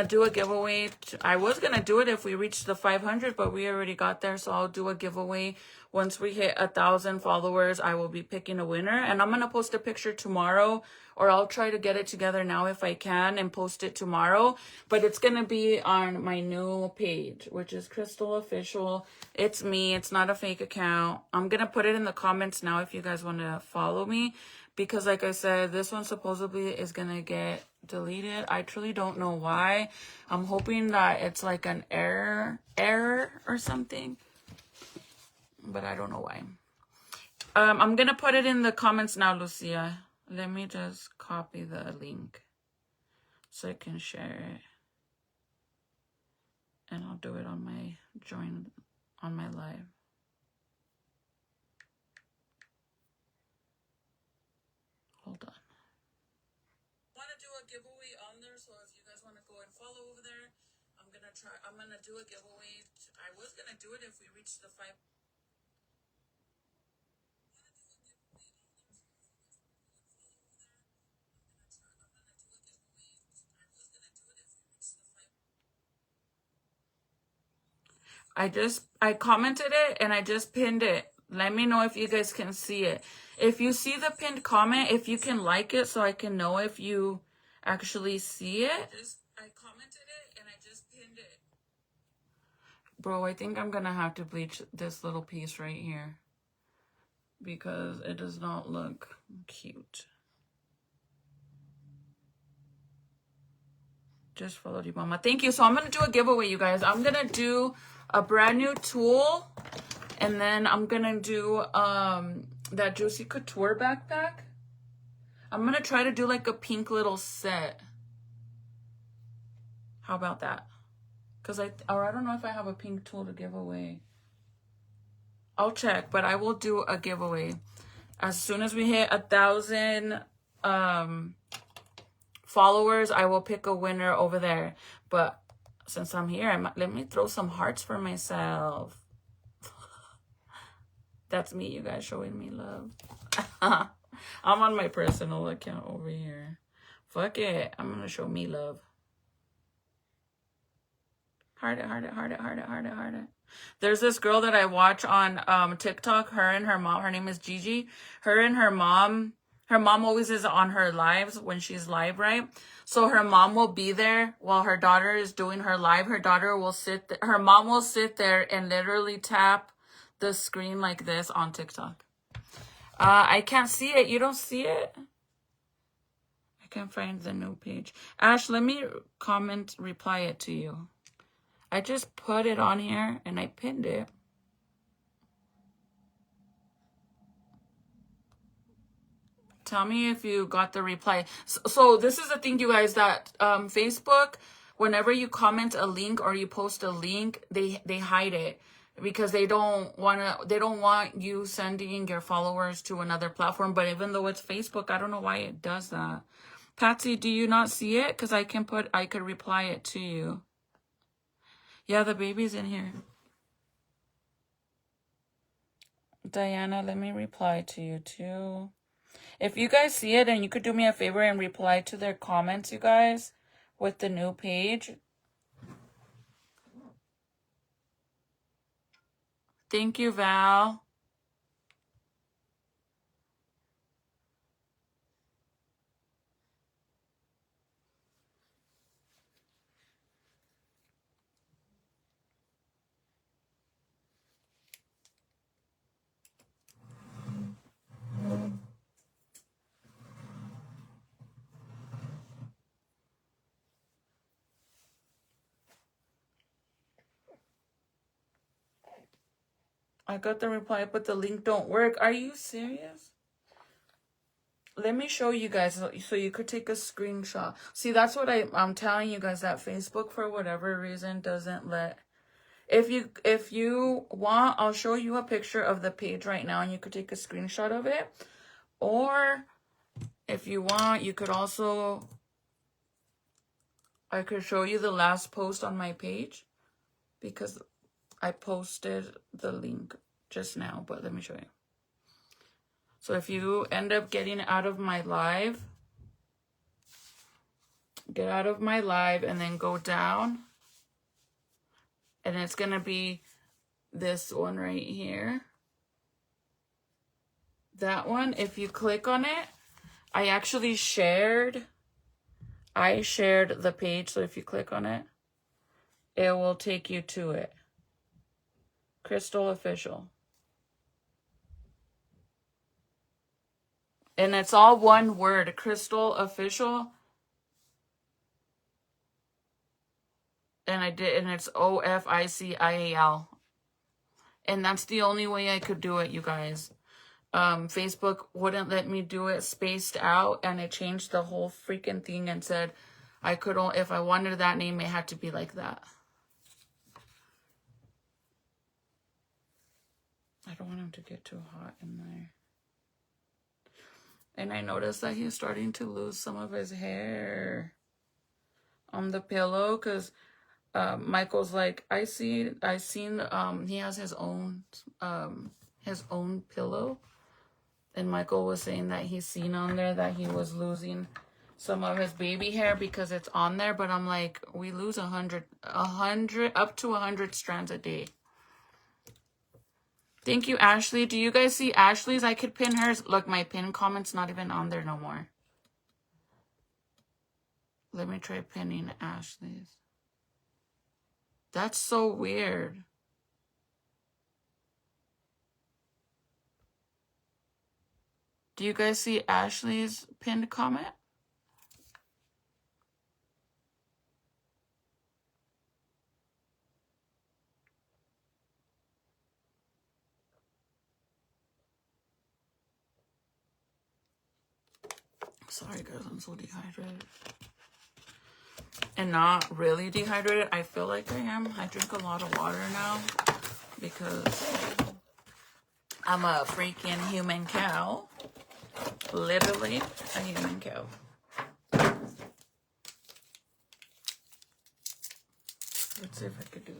do a giveaway. I was gonna do it if we reached the 500, but we already got there, so I'll do a giveaway. Once we hit 1,000 followers, I will be picking a winner, and I'm gonna post a picture tomorrow, or I'll try to get it together now if I can and post it tomorrow. But it's gonna be on my new page, which is Crystal Official. It's me. It's not a fake account. I'm gonna put it in the comments now if you guys want to follow me, because like I said, this one supposedly is gonna get deleted. I truly don't know why. I'm hoping that it's like an error or something, but I don't know why. I'm gonna put it in the comments now, Lucia. Let me just copy the link so I can share it, and I'll do it on my live. Hold on. I want to do a giveaway on there, so if you guys want to go and follow over there, I'm gonna do a giveaway. I was gonna do it if we reached the 5. I commented it and I just pinned it. Let me know if you guys can see it. If you see the pinned comment, if you can like it so I can know if you actually see it. I commented it and I just pinned it. Bro, I think I'm gonna have to bleach this little piece right here because it does not look cute. Just followed you, mama. Thank you. So I'm gonna do a giveaway, you guys. I'm gonna do a brand new tool, and then I'm gonna do that Juicy Couture backpack. I'm gonna try to do like a pink little set. How about that? Because I don't know if I have a pink tool to give away. I'll check, but I will do a giveaway as soon as we hit 1,000 followers. I will pick a winner over there. But since I'm here, let me throw some hearts for myself. That's me, you guys, showing me love. I'm on my personal account over here. Fuck it. I'm gonna show me love. Heart it, heart it, heart it, heart it, heart it, heart it. There's this girl that I watch on TikTok. Her and her mom. Her name is Gigi. Her and her mom Her mom always is on her lives when she's live, right? So her mom will be there while her daughter is doing her live. Her daughter will her mom will sit there and literally tap the screen like this on TikTok. I can't see it. You don't see it? I can't find the new page. Ash, let me reply it to you. I just put it on here and I pinned it. Tell me if you got the reply. So this is the thing, you guys, that Facebook, whenever you comment a link or you post a link, they hide it because they don't want you sending your followers to another platform. But even though it's Facebook, I don't know why it does that. Patsy, do you not see it? Because I could reply it to you. Yeah, the baby's in here. Diana, let me reply to you too. If you guys see it and you could do me a favor and reply to their comments, you guys, with the new page. Thank you, Val. I got the reply, but the link don't work. Are you serious? Let me show you guys so you could take a screenshot. See, that's what I'm telling you guys, that Facebook, for whatever reason, doesn't let... If you want, I'll show you a picture of the page right now and you could take a screenshot of it. Or if you want, you could also... I could show you the last post on my page because I posted the link just now, but let me show you. So if you end up getting out of my live, get out of my live and then go down, and it's going to be this one right here. That one, if you click on it, I actually shared the page, so if you click on it, it will take you to it. Crystal Official. And it's all one word, Crystal Official. And it's OFICIAL. And that's the only way I could do it, you guys. Facebook wouldn't let me do it spaced out, and it changed the whole freaking thing and said I could only, if I wanted that name, it had to be like that. I don't want him to get too hot in there. And I noticed that he's starting to lose some of his hair on the pillow, because Michael's like, I seen he has his own pillow, and Michael was saying that he's seen on there that he was losing some of his baby hair because it's on there. But I'm like, we lose 100 up to 100 strands a day. Thank you, Ashley. Do you guys see Ashley's? I could pin hers. Look, my pin comment's not even on there no more. Let me try pinning Ashley's. That's so weird. Do you guys see Ashley's pinned comment? Sorry guys, I'm so dehydrated. And not really dehydrated. I feel like I am. I drink a lot of water now because I'm a freaking human cow. Literally a human cow. Let's see if I could do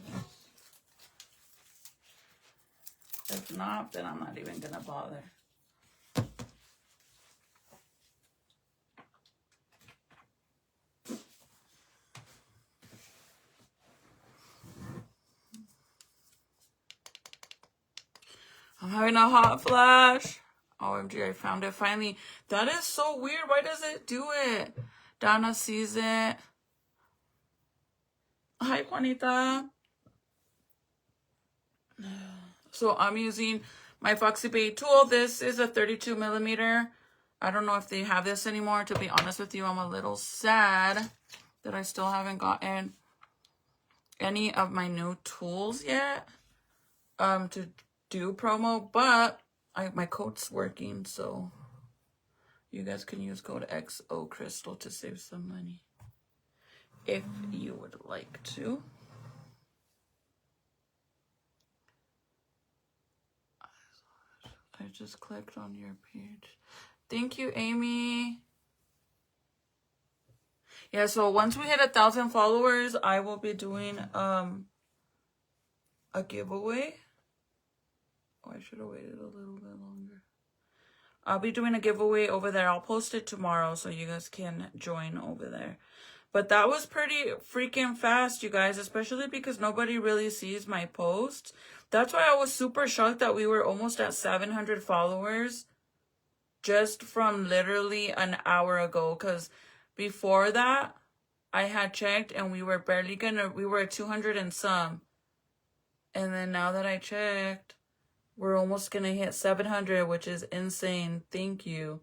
this. If not, then I'm not even gonna bother. I'm having a hot flash. OMG, I found it finally. That is so weird. Why does it do it? Donna sees it. Hi, Juanita. So I'm using my Foxy Bay tool. This is a 32 millimeter. I don't know if they have this anymore. To be honest with you, I'm a little sad that I still haven't gotten any of my new tools yet to do promo, but my code's working, so you guys can use code XO Crystal to save some money if you would like to. I just clicked on your page. Thank you, Amy. Yeah, so once we hit 1,000 followers, I will be doing a giveaway. Oh, I should have waited a little bit longer. I'll be doing a giveaway over there. I'll post it tomorrow so you guys can join over there. But that was pretty freaking fast, you guys, especially because nobody really sees my posts. That's why I was super shocked that we were almost at 700 followers just from literally an hour ago. Because before that, I had checked and we were we were at 200 and some. And then now that I checked, we're almost going to hit 700, which is insane. Thank you.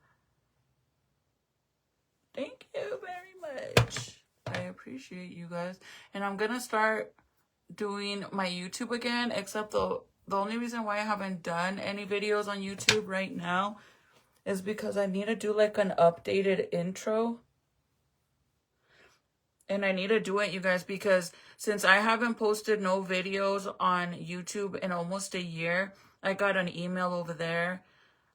Thank you very much. I appreciate you guys. And I'm going to start doing my YouTube again, except the only reason why I haven't done any videos on YouTube right now is because I need to do like an updated intro. And I need to do it, you guys, because since I haven't posted no videos on YouTube in almost a year, I got an email over there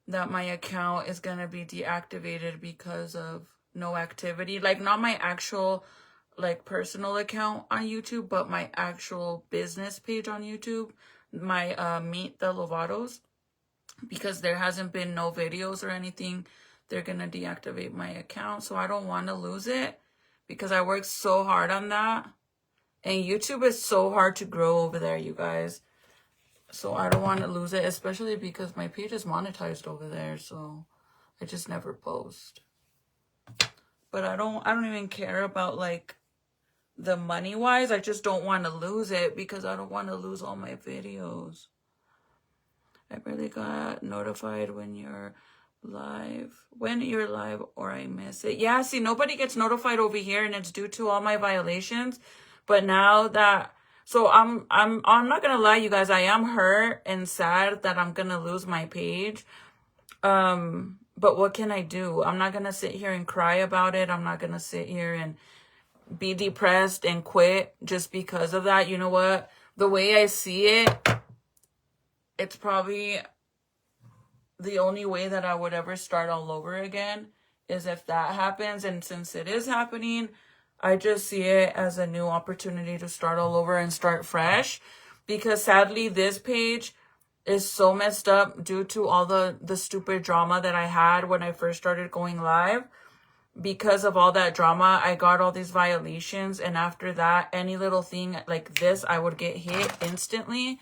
that my account is going to be deactivated because of no activity. Like, not my actual, like, personal account on YouTube, but my actual business page on YouTube, my Meet the Lovatos. Because there hasn't been no videos or anything, they're going to deactivate my account. So I don't want to lose it because I worked so hard on that. And YouTube is so hard to grow over there, you guys. So I don't want to lose it, especially because my page is monetized over there. So I just never post. But I don't even care about like the money wise. I just don't want to lose it because I don't want to lose all my videos. I barely got notified when you're live. When you're live or I miss it. Yeah, see, nobody gets notified over here and it's due to all my violations. But now that, so I'm not gonna lie, you guys, I am hurt and sad that I'm gonna lose my page. But what can I do? I'm not gonna sit here and cry about it. I'm not gonna sit here and be depressed and quit just because of that. You know what? The way I see it, it's probably the only way that I would ever start all over again is if that happens. And since it is happening, I just see it as a new opportunity to start all over and start fresh. Because sadly, this page is so messed up due to all the stupid drama that I had when I first started going live. Because of all that drama, I got all these violations. And after that, any little thing like this, I would get hit instantly.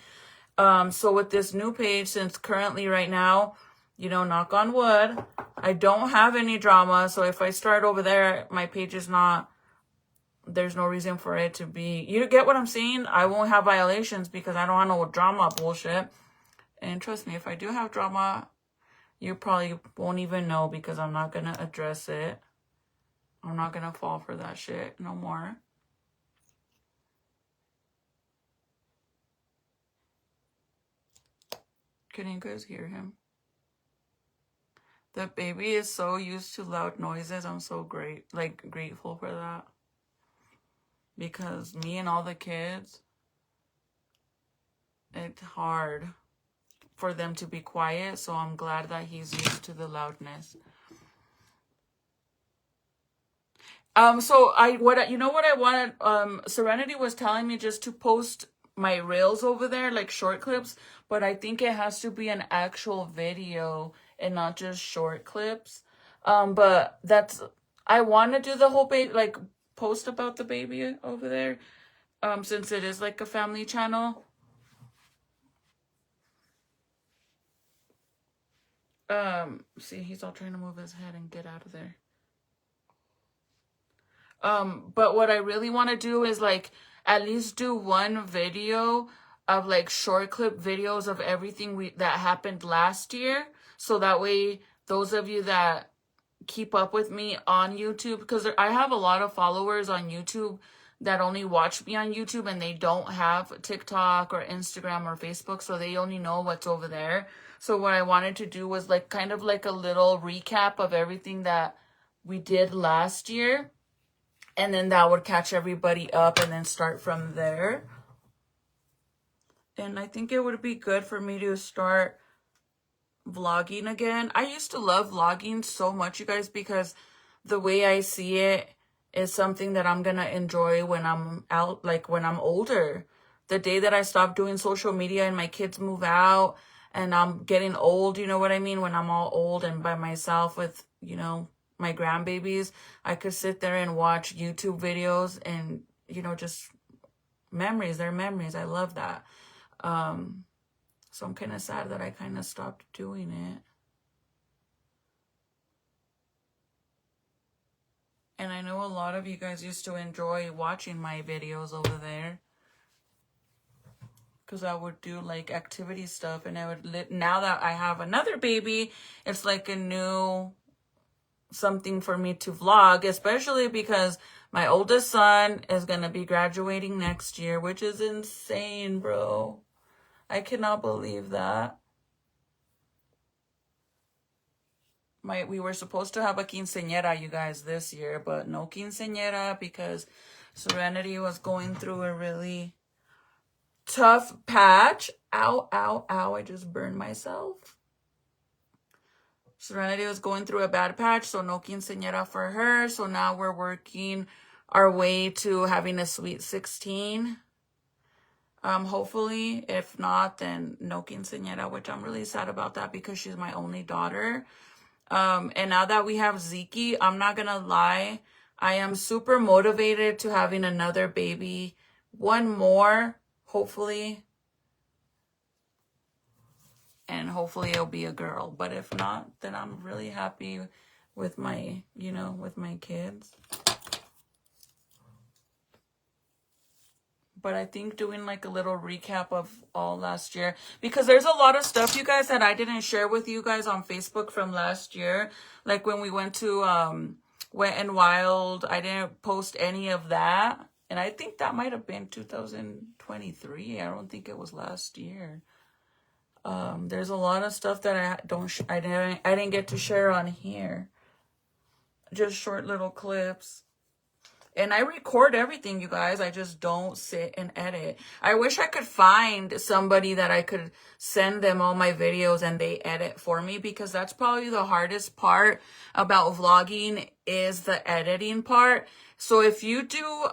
So with this new page, since currently right now, you know, knock on wood, I don't have any drama. So if I start over there, my page is not, there's no reason for it to be, you get what I'm saying? I won't have violations because I don't want no drama bullshit. And trust me, if I do have drama, you probably won't even know because I'm not going to address it. I'm not going to fall for that shit no more. Can you guys hear him? The baby is so used to loud noises. I'm so grateful for that. Because me and all the kids, it's hard for them to be quiet. So I'm glad that he's used to the loudness. So you know what I wanted? Serenity was telling me just to post my reels over there, like short clips, but I think it has to be an actual video and not just short clips. But I want to do the whole like post about the baby over there, since it is like a family channel. See, he's all trying to move his head and get out of there. But what I really want to do is like at least do one video of like short clip videos of everything that happened last year. So that way, those of you that keep up with me on YouTube, because I have a lot of followers on YouTube that only watch me on YouTube and they don't have TikTok or Instagram or Facebook, so they only know what's over there. So what I wanted to do was like kind of like a little recap of everything that we did last year, and then that would catch everybody up and then start from there. And I think it would be good for me to start vlogging again. I used to love vlogging so much, you guys, because the way I see it is something that I'm gonna enjoy when I'm out, like when I'm older. The day that I stop doing social media and my kids move out and I'm getting old, you know what I mean? When I'm all old and by myself with, you know, my grandbabies, I could sit there and watch YouTube videos and, you know, just memories. They're memories. I love that. So I'm kind of sad that I kind of stopped doing it. And I know a lot of you guys used to enjoy watching my videos over there, because I would do like activity stuff, and I would now that I have another baby, it's like a new something for me to vlog, especially because my oldest son is gonna be graduating next year, which is insane, bro. I cannot believe that. We were supposed to have a quinceañera, you guys, this year, but no quinceañera because Serenity was going through a really tough patch. Ow, ow, ow, I just burned myself. Serenity was going through a bad patch, so no quinceañera for her. So now we're working our way to having a sweet 16. Hopefully, if not, then no quinceañera, which I'm really sad about that because she's my only daughter. And now that we have Zeke, I'm not gonna lie, I am super motivated to having another baby. One more, hopefully. And hopefully it'll be a girl. But if not, then I'm really happy with my, you know, with my kids. But I think doing like a little recap of all last year, because there's a lot of stuff, you guys, that I didn't share with you guys on Facebook from last year. Like when we went to Wet and Wild, I didn't post any of that. And I think that might have been 2023. I don't think it was last year. There's a lot of stuff that I didn't get to share on here. Just short little clips. And I record everything, you guys. I just don't sit and edit. I wish I could find somebody that I could send them all my videos and they edit for me, because that's probably the hardest part about vlogging is the editing part. So if you do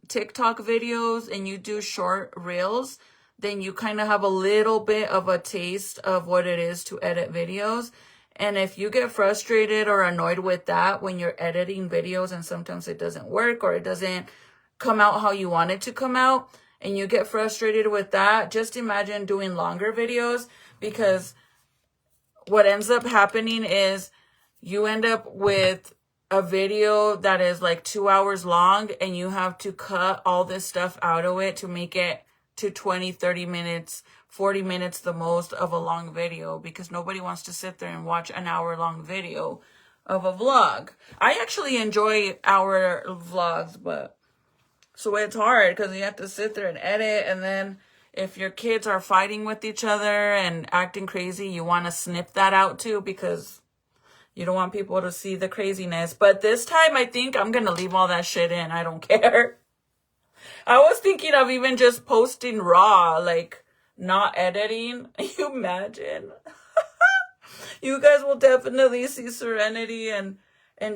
TikTok videos and you do short reels, then you kind of have a little bit of a taste of what it is to edit videos. And if you get frustrated or annoyed with that when you're editing videos and sometimes it doesn't work or it doesn't come out how you want it to come out, and you get frustrated with that, just imagine doing longer videos, because what ends up happening is you end up with a video that is like 2 hours long and you have to cut all this stuff out of it to make it to 20, 30 minutes, 40 minutes the most of a long video, because nobody wants to sit there and watch an hour-long video of a vlog. I actually enjoy hour vlogs, but so it's hard because you have to sit there and edit, and then if your kids are fighting with each other and acting crazy, you want to snip that out too, because you don't want people to see the craziness. But this time, I think I'm going to leave all that shit in. I don't care. I was thinking of even just posting raw, like not editing. You imagine? You guys will definitely see Serenity and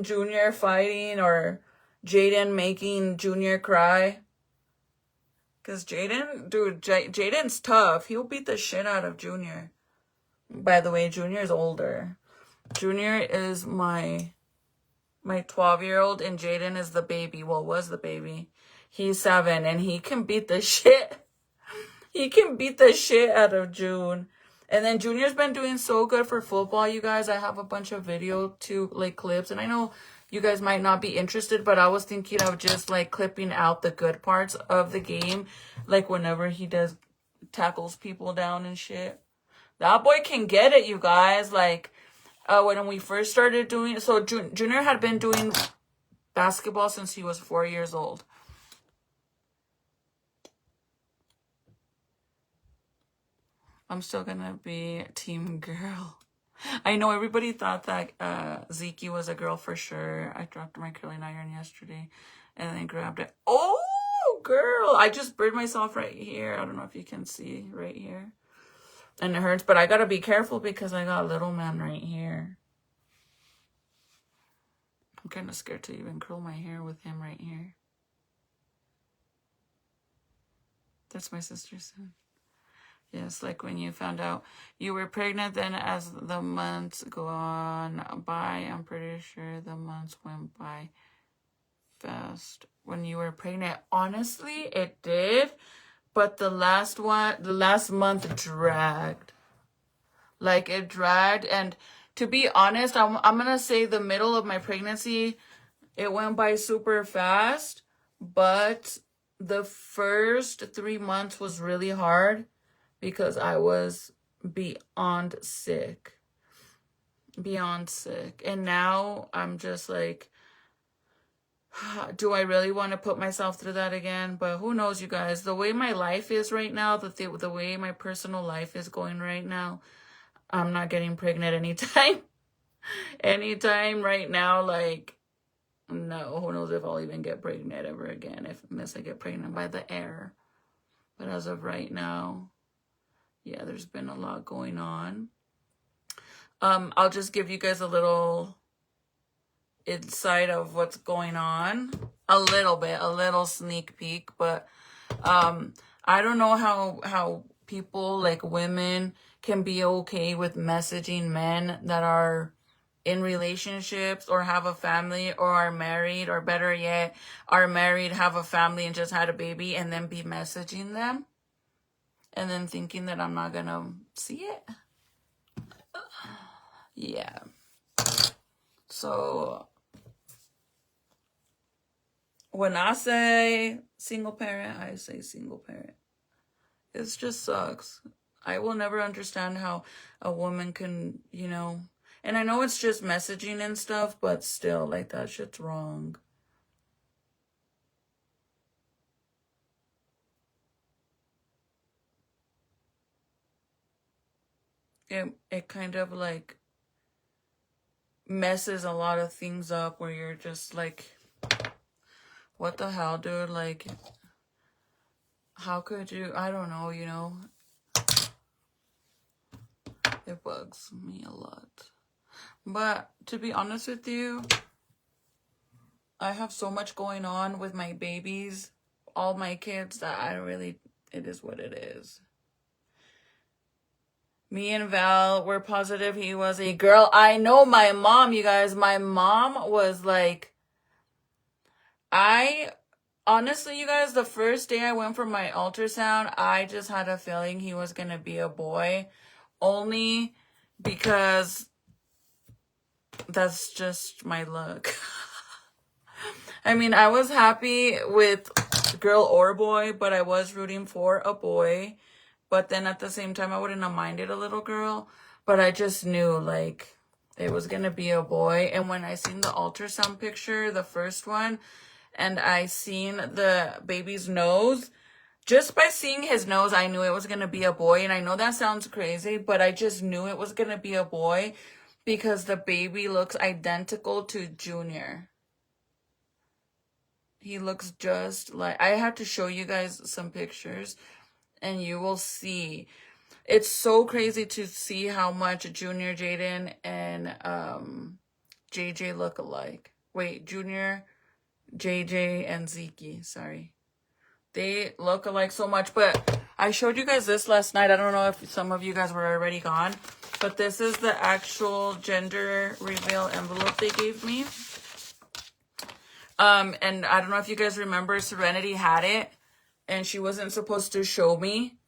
Junior fighting, or Jaden making Junior cry. Because Jaden's tough. He'll beat the shit out of Junior. By the way, Junior's older. Junior is my 12-year-old, and Jaden is the baby. Well, was the baby. He's 7, and he can beat the shit. He can beat the shit out of June. And then Junior's been doing so good for football, you guys. I have a bunch of video to like clips, and I know you guys might not be interested, but I was thinking of just like clipping out the good parts of the game, like whenever he tackles people down and shit. That boy can get it, you guys. Like when we first started doing, so Junior had been doing basketball since he was 4 years old. I'm still gonna be team girl. I know everybody thought that Zeke was a girl for sure. I dropped my curling iron yesterday and then grabbed it. Oh, girl. I just burned myself right here. I don't know if you can see right here. And it hurts, but I gotta be careful because I got little man right here. I'm kind of scared to even curl my hair with him right here. That's my sister's son. Yes, like when you found out you were pregnant, then as the months go on by, I'm pretty sure the months went by fast when you were pregnant. Honestly, it did, but the last month dragged. Like it dragged, and to be honest, I'm gonna say the middle of my pregnancy, it went by super fast, but the first 3 months was really hard. Because I was beyond sick. And now I'm just like, do I really want to put myself through that again? But who knows, you guys. The way my life is right now, the way my personal life is going right now, I'm not getting pregnant anytime. Anytime right now, like, no. Who knows if I'll even get pregnant ever again, unless I get pregnant by the air. But as of right now, yeah, there's been a lot going on. I'll just give you guys a little insight of what's going on. A little sneak peek. But I don't know how people, like women, can be okay with messaging men that are in relationships or have a family or are married, or better yet, are married, have a family, and just had a baby, and then be messaging them. And then thinking that I'm not gonna see it. Yeah. So when I say single parent, I say single parent. It just sucks. I will never understand how a woman can, and I know it's just messaging and stuff, but still, like, that shit's wrong. It kind of like messes a lot of things up where you're just like, what the hell, dude? Like, how could you? I don't know, It bugs me a lot. But to be honest with you, I have so much going on with my babies, all my kids, that it is what it is. Me and Val were positive he was a girl. I know my mom, you guys. My mom was like, honestly, you guys, the first day I went for my ultrasound, I just had a feeling he was going to be a boy. Only because that's just my luck. I mean, I was happy with girl or boy, but I was rooting for a boy. But then at the same time, I wouldn't have minded a little girl. But I just knew, like, it was going to be a boy. And when I seen the ultrasound picture, the first one, and I seen the baby's nose, just by seeing his nose, I knew it was going to be a boy. And I know that sounds crazy, but I just knew it was going to be a boy because the baby looks identical to Junior. He looks just like... I have to show you guys some pictures, and you will see. It's so crazy to see how much Junior, Jaden, and JJ look alike. Wait, Junior, JJ, and Zeke, sorry. They look alike so much, but I showed you guys this last night. I don't know if some of you guys were already gone, but this is the actual gender reveal envelope they gave me. And I don't know if you guys remember, Serenity had it, and she wasn't supposed to show me.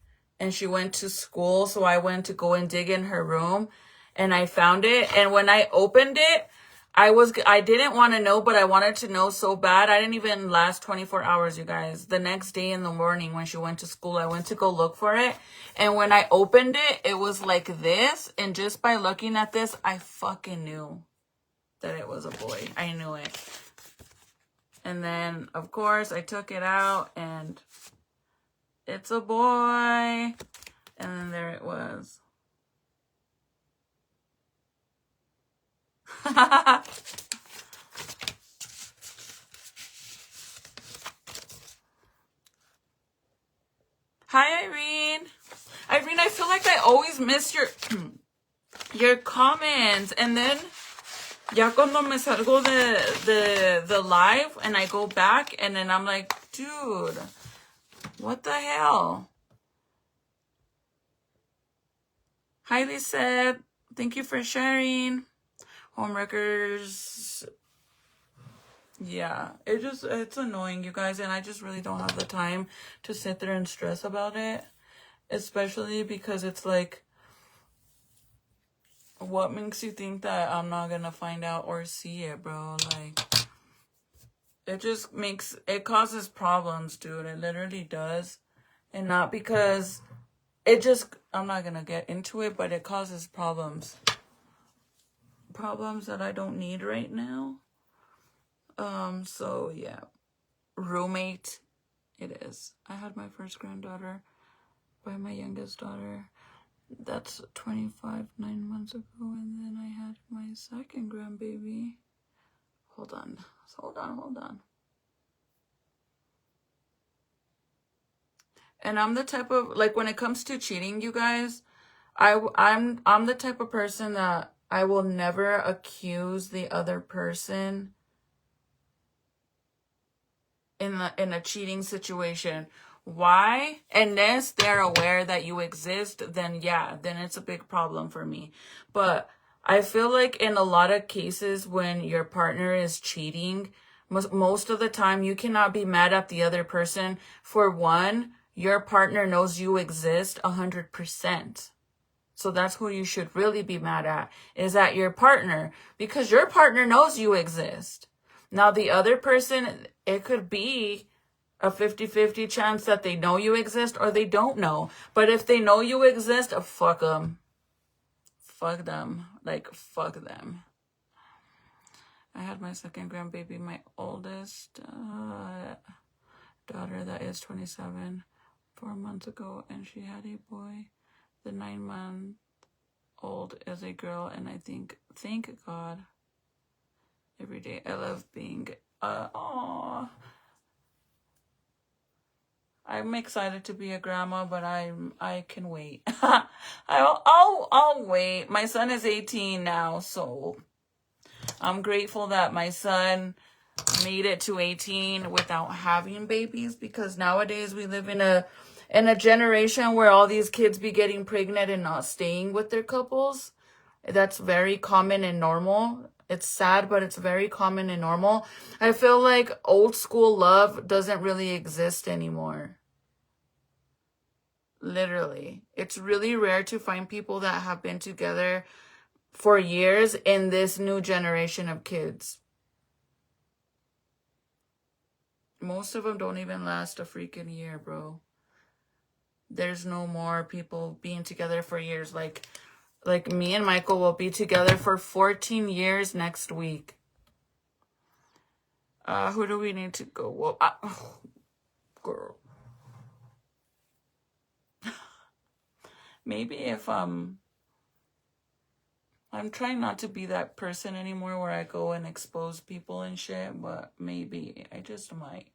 and she went to school. So I went to go and dig in her room, and I found it. And when I opened it, I didn't want to know, but I wanted to know so bad. I didn't even last 24 hours, you guys. The next day in the morning when she went to school, I went to go look for it. And when I opened it, it was like this. And just by looking at this, I fucking knew that it was a boy. I knew it. And then, of course, I took it out and it's a boy. And then there it was. Hi, Irene. Irene, I feel like I always miss your comments. And then, ya cuando me salgo the live and I go back and then I'm like, dude, what the hell? Hi, Lisa. Thank you for sharing. Homewreckers. Yeah, it's annoying, you guys, and I just really don't have the time to sit there and stress about it, especially because it's like, what makes you think that I'm not gonna find out or see it, bro? Like, it causes problems, dude. It literally does. And not because I'm not gonna get into it, but it causes problems. Problems that I don't need right now. So yeah, roommate, it is. I had my first granddaughter by my youngest daughter. That's 9 months ago, and then I had my second grandbaby. Hold on. And I'm the type of, like, when it comes to cheating, you guys, I'm the type of person that I will never accuse the other person in a cheating situation. Why? Unless they're aware that you exist, then yeah, then it's a big problem for me. But I feel like in a lot of cases when your partner is cheating, most of the time you cannot be mad at the other person. For one, your partner knows you exist 100%. So that's who you should really be mad at, is at your partner, because your partner knows you exist. Now, the other person, it could be a 50-50 chance that they know you exist or they don't know. But if they know you exist, fuck them. Fuck them. Like, fuck them. I had my second grandbaby, my oldest daughter that is 27, 4 months ago, and she had a boy. The 9-month-old is a girl, and I think, thank God, every day I love being, I'm excited to be a grandma, but I can wait. I'll wait. My son is 18 now, so I'm grateful that my son made it to 18 without having babies, because nowadays we live in a generation where all these kids be getting pregnant and not staying with their couples. That's very common and normal. It's sad, but it's very common and normal. I feel like old school love doesn't really exist anymore. Literally. It's really rare to find people that have been together for years in this new generation of kids. Most of them don't even last a freaking year, bro. There's no more people being together for years. Like me and Michael will be together for 14 years next week. Who do we need to go? Well, girl. Maybe if I'm trying not to be that person anymore where I go and expose people and shit, but maybe I just might.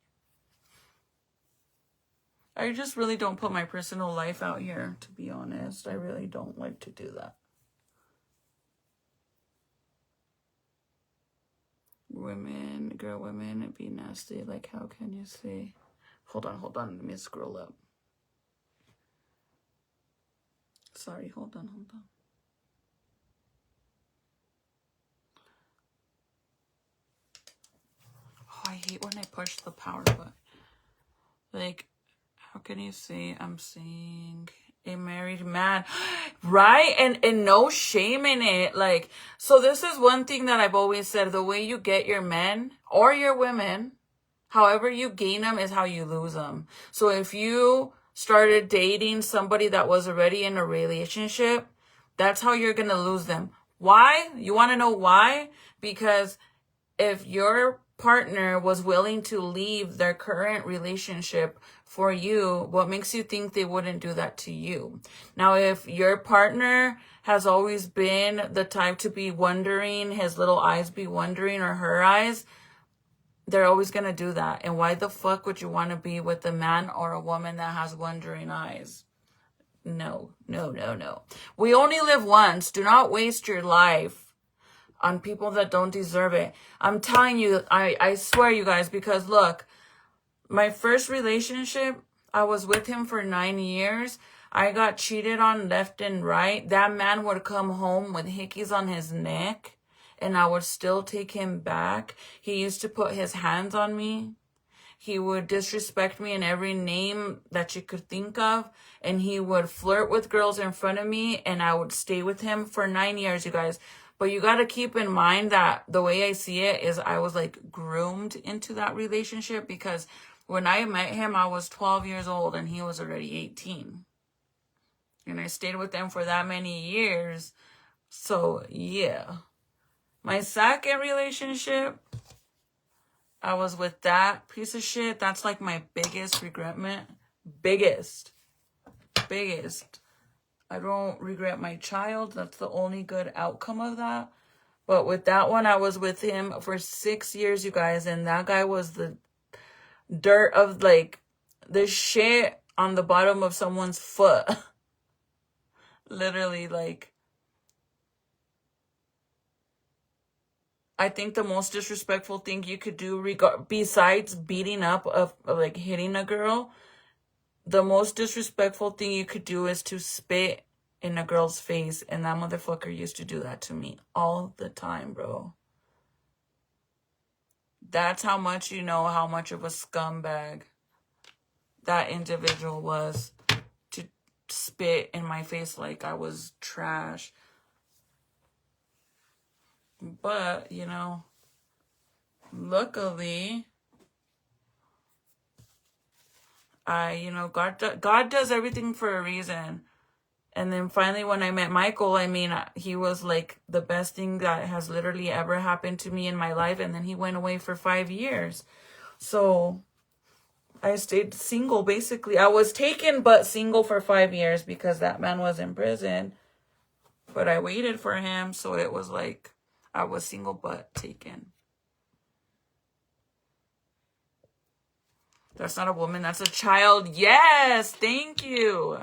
I just really don't put my personal life out here, to be honest. I really don't like to do that. Women be nasty. Like, how can you say? Hold on. Let me scroll up. Sorry, hold on. Oh, I hate when I push the power button. Like, how can you say I'm seeing A married man. Right? And no shame in it. Like, so this is one thing that I've always said. The way you get your men or your women, however you gain them is how you lose them. So if you started dating somebody that was already in a relationship, that's how you're going to lose them. Why? You want to know why? Because if your partner was willing to leave their current relationship for you, what makes you think they wouldn't do that to you? Now, if your partner has always been the type to be wondering, his little eyes be wondering, or her eyes, they're always going to do that. And why the fuck would you want to be with a man or a woman that has wondering eyes? No, no, no, no. We only live once. Do not waste your life on people that don't deserve it. I'm telling you, I swear, you guys, because look, my first relationship, I was with him for 9 years. I got cheated on left and right. That man would come home with hickeys on his neck, and I would still take him back. He used to put his hands on me. He would disrespect me in every name that you could think of. And he would flirt with girls in front of me, and I would stay with him for 9 years, you guys. But you got to keep in mind that the way I see it is I was like groomed into that relationship, because when I met him, I was 12 years old and he was already 18. And I stayed with them for that many years. So, yeah. My second relationship, I was with that piece of shit. That's like my biggest regretment. Biggest. I don't regret my child. That's the only good outcome of that. But with that one, I was with him for 6 years, you guys. And that guy was the dirt of like the shit on the bottom of someone's foot. Literally, like, I think the most disrespectful thing you could do besides beating up of like hitting a girl, the most disrespectful thing you could do is to spit in a girl's face. And that motherfucker used to do that to me all the time, bro. That's how much you know how much of a scumbag that individual was, to spit in my face like I was trash. But, you know, luckily, God does everything for a reason. And then finally, when I met Michael, I mean, he was like the best thing that has literally ever happened to me in my life. And then he went away for 5 years. So I stayed single, basically. I was taken but single for 5 years because that man was in prison. But I waited for him, so it was like I was single but taken. That's not a woman, that's a child. Yes, thank you.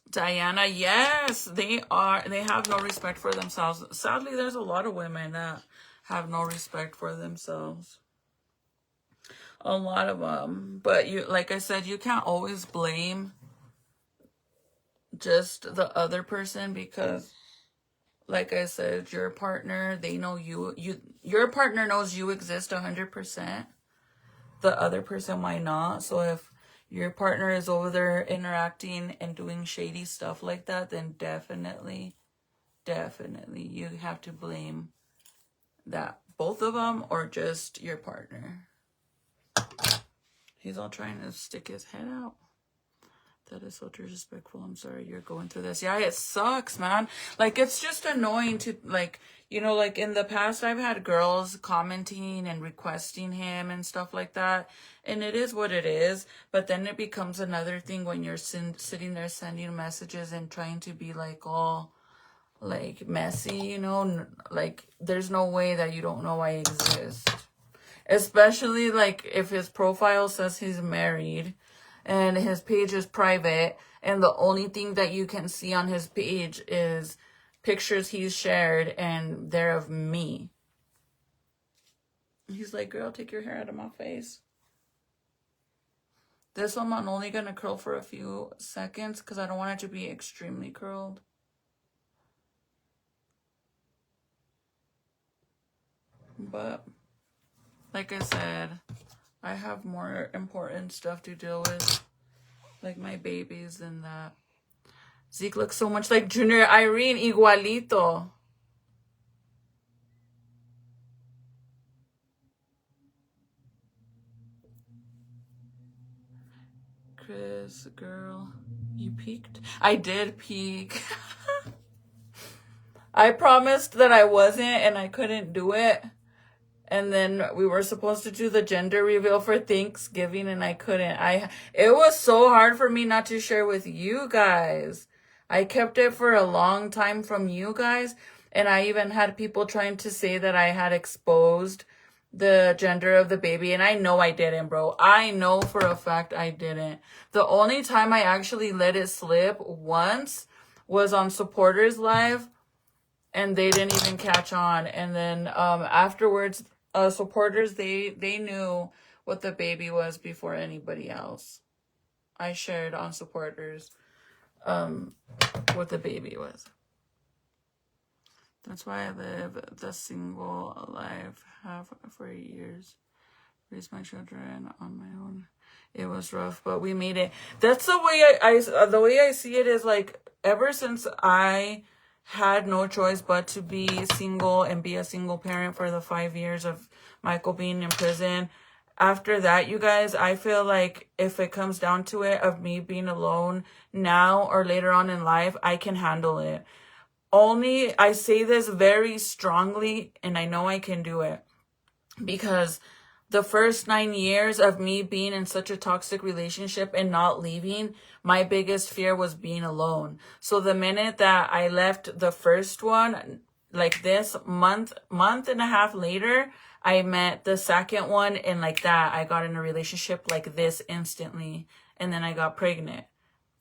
Diana, yes, they have no respect for themselves. Sadly, there's a lot of women that have no respect for themselves. A lot of them. But you, like I said, you can't always blame just the other person, because like I said, your partner, they know your partner knows you exist 100%. The other person might not. So if your partner is over there interacting and doing shady stuff like that, then definitely you have to blame that, both of them or just your partner. He's all trying to stick his head out. That is so disrespectful. I'm sorry you're going through this. Yeah, it sucks, man. Like, it's just annoying to, like, you know, like in the past, I've had girls commenting and requesting him and stuff like that. And it is what it is. But then it becomes another thing when you're sitting there sending messages and trying to be like all like messy, you know, like there's no way that you don't know I exist. Especially like if his profile says he's married and his page is private, and the only thing that you can see on his page is pictures he's shared, and they're of me. He's like, girl, take your hair out of my face. This one I'm only going to curl for a few seconds because I don't want it to be extremely curled. But like I said, I have more important stuff to deal with, like my babies and that. Zeke looks so much like Junior Irene, igualito. Chris, girl, you peaked? I did peak. I promised that I wasn't and I couldn't do it. And then we were supposed to do the gender reveal for Thanksgiving and I couldn't. It was so hard for me not to share with you guys. I kept it for a long time from you guys. And I even had people trying to say that I had exposed the gender of the baby. And I know I didn't, bro. I know for a fact I didn't. The only time I actually let it slip once was on Supporters Live. And they didn't even catch on. And then afterwards, Supporters, they knew what the baby was before anybody else. I shared on Supporters what the baby was. That's why I live the single life have for years. Raised my children on my own. It was rough, but we made it. That's the way the way I see it is like ever since I had no choice but to be single and be a single parent for the 5 years of Michael being in prison. After that, you guys, I feel like if it comes down to it of me being alone now or later on in life, I can handle it. Only, I say this very strongly, and I know I can do it, because the first 9 years of me being in such a toxic relationship and not leaving, my biggest fear was being alone. So the minute that I left the first one, like this month and a half later, I met the second one, and like that, I got in a relationship like this instantly, and then I got pregnant.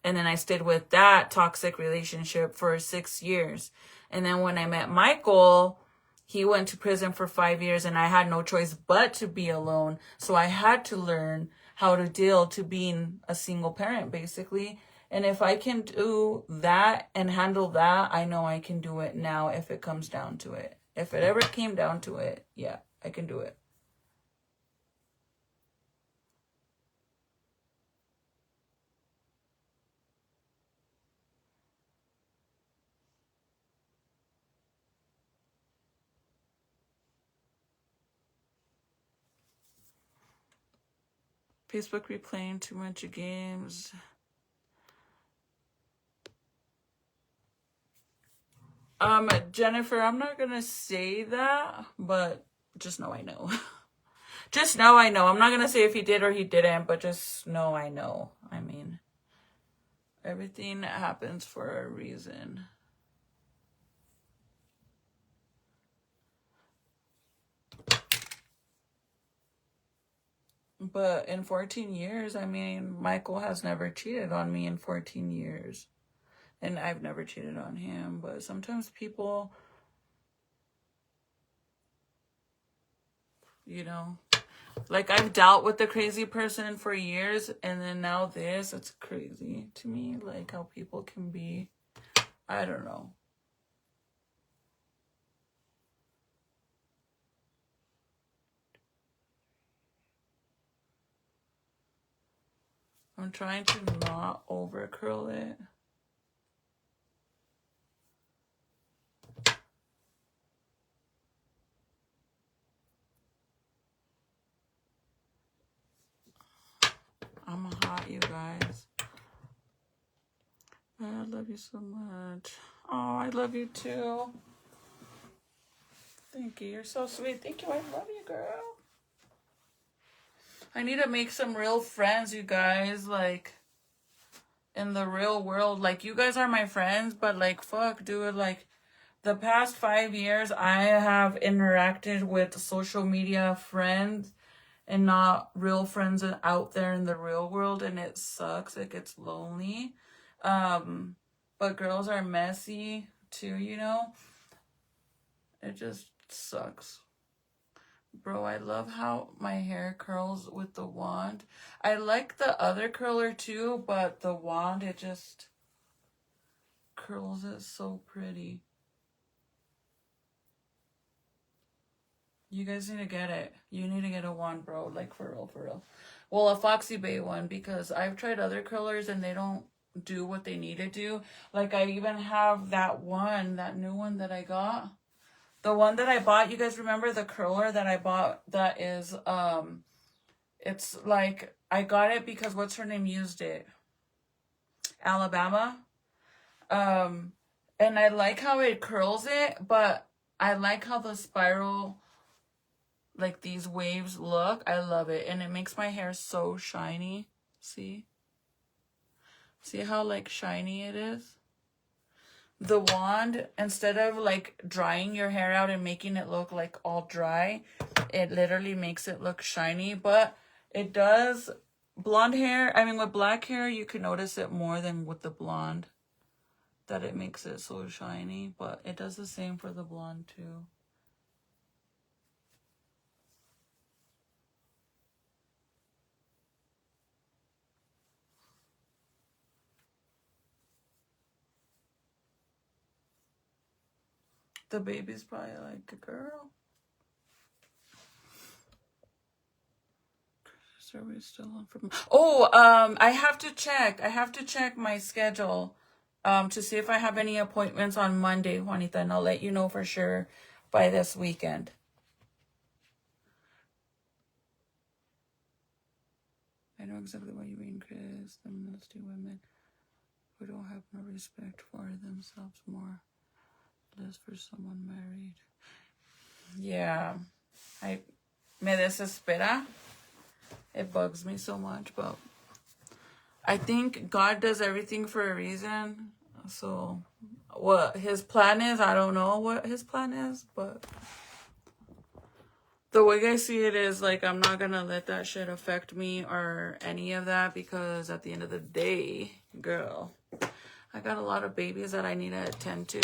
And then I stayed with that toxic relationship for 6 years. And then when I met Michael, he went to prison for 5 years and I had no choice but to be alone. So I had to learn how to deal to being a single parent, basically. And if I can do that and handle that, I know I can do it now if it comes down to it. If it ever came down to it, yeah, I can do it. Facebook replaying too much games. Jennifer, I'm not gonna say that, but just know I know. Just know I know. I'm not gonna say if he did or he didn't, but just know I know. I mean, everything happens for a reason. But in 14 years, I mean, Michael has never cheated on me in 14 years. And I've never cheated on him. But sometimes people, you know, like I've dealt with the crazy person for years. And then now this, it's crazy to me. Like how people can be, I don't know. I'm trying to not over curl it. I'm hot, you guys. I love you so much. Oh, I love you too. Thank you. You're so sweet. Thank you. I love you, girl. I need to make some real friends, you guys. Like, in the real world. Like, you guys are my friends, but like, fuck, dude. Like, the past 5 years, I have interacted with social media friends and not real friends out there in the real world, and it sucks. It gets lonely. But girls are messy too, you know? It just sucks. Bro, I love how my hair curls with the wand. I like the other curler too, but the wand, it just curls it so pretty. You guys need to get it. You need to get a wand, bro. Like, for real, for real. Well, a Foxy Bay one, because I've tried other curlers and they don't do what they need to do. Like, I even have that one, that new one that I got. The one that I bought, you guys remember the curler that I bought that is, it's like, I got it because what's her name used it? Alabama. And I like how it curls it, but I like how the spiral, like these waves look. I love it. And it makes my hair so shiny. See? See how like shiny it is? The wand, instead of like drying your hair out and making it look like all dry, it literally makes it look shiny. But it does blonde hair. I mean, with black hair, you can notice it more than with the blonde, that it makes it so shiny. But it does the same for the blonde too. The baby's probably like, a girl. Are we still on from? Oh, I have to check. I have to check my schedule, to see if I have any appointments on Monday, Juanita, and I'll let you know for sure by this weekend. I know exactly what you mean, Chris. The nasty women who don't have no respect for themselves, more less for someone married. Yeah, me desespera. It bugs me so much, but I think God does everything for a reason. So what his plan is, I don't know what his plan is, but the way I see it is like, I'm not gonna let that shit affect me or any of that, because at the end of the day, girl, I got a lot of babies that I need to attend to.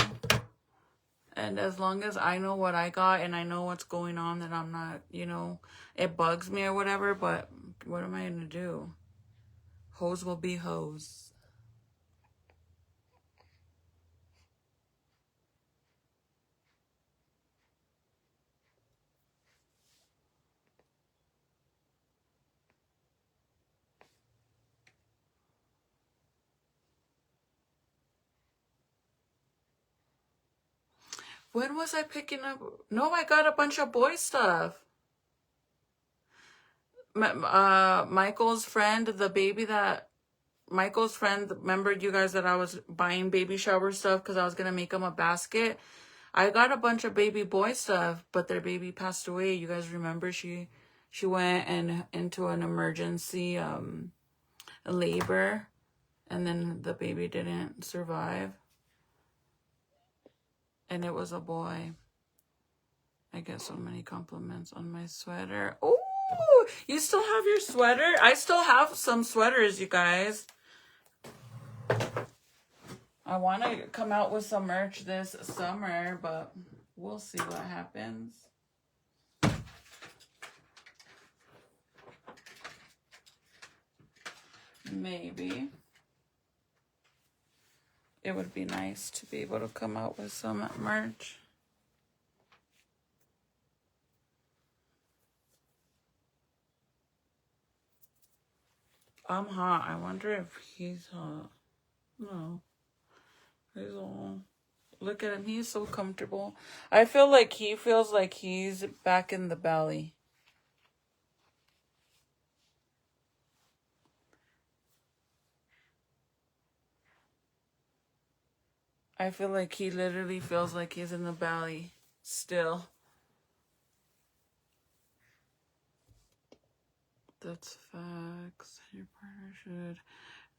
And as long as I know what I got and I know what's going on, that I'm not, you know, it bugs me or whatever, but what am I gonna do? Hoes will be hoes. When was I picking up? No, I got a bunch of boy stuff. Michael's friend, the baby that Michael's friend, remember you guys that I was buying baby shower stuff because I was gonna make them a basket. I got a bunch of baby boy stuff, but their baby passed away. You guys remember she went and into an emergency labor, and then the baby didn't survive, and it was a boy. I get so many compliments on my sweater. Oh, you still have your sweater? I still have some sweaters, you guys. I want to come out with some merch this summer, but we'll see what happens. Maybe. It would be nice to be able to come out with some merch. I'm hot. I wonder if he's hot. No. He's all... Look at him. He's so comfortable. I feel like he feels like he's back in the belly. I feel like he literally feels like he's in the belly still. That's facts. Your partner should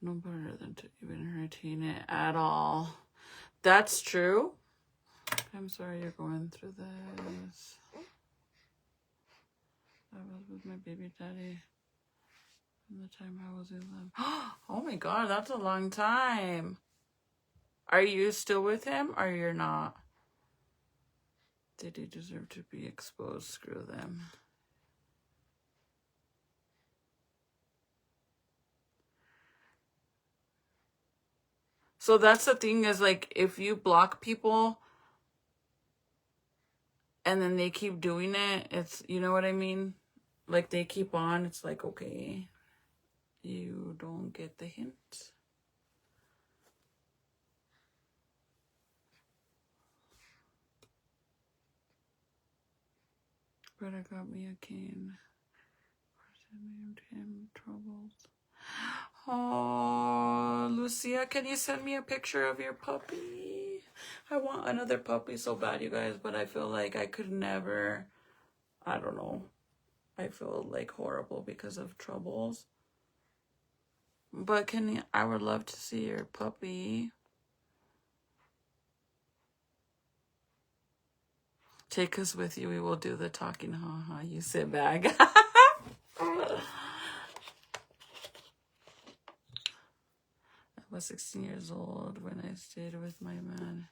know better than to even entertain it at all. That's true. I'm sorry you're going through this. I was with my baby daddy from the time I was 11. Oh my god, that's a long time. Are you still with him or you're not? They do deserve to be exposed. Screw them. So that's the thing, is like, if you block people, and then they keep doing it. It's, you know what I mean? Like they keep on. It's like, okay, you don't get the hint. But I got me a cane. Named him Troubles. Oh, Lucia, can you send me a picture of your puppy? I want another puppy so bad, you guys, but I feel like I could never. I don't know. I feel like horrible because of Troubles. But I would love to see your puppy. Take us with you. We will do the talking. Haha. You sit back. I was 16 years old when I stayed with my man,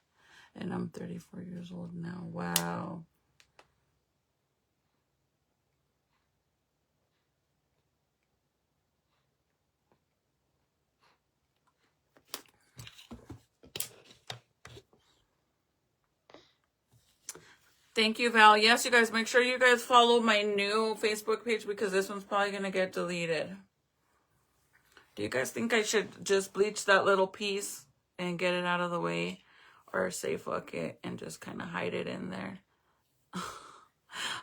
and I'm 34 years old now. Wow. Thank you, Val. Yes, you guys, make sure you guys follow my new Facebook page because this one's probably going to get deleted. Do you guys think I should just bleach that little piece and get it out of the way? Or say fuck it and just kind of hide it in there?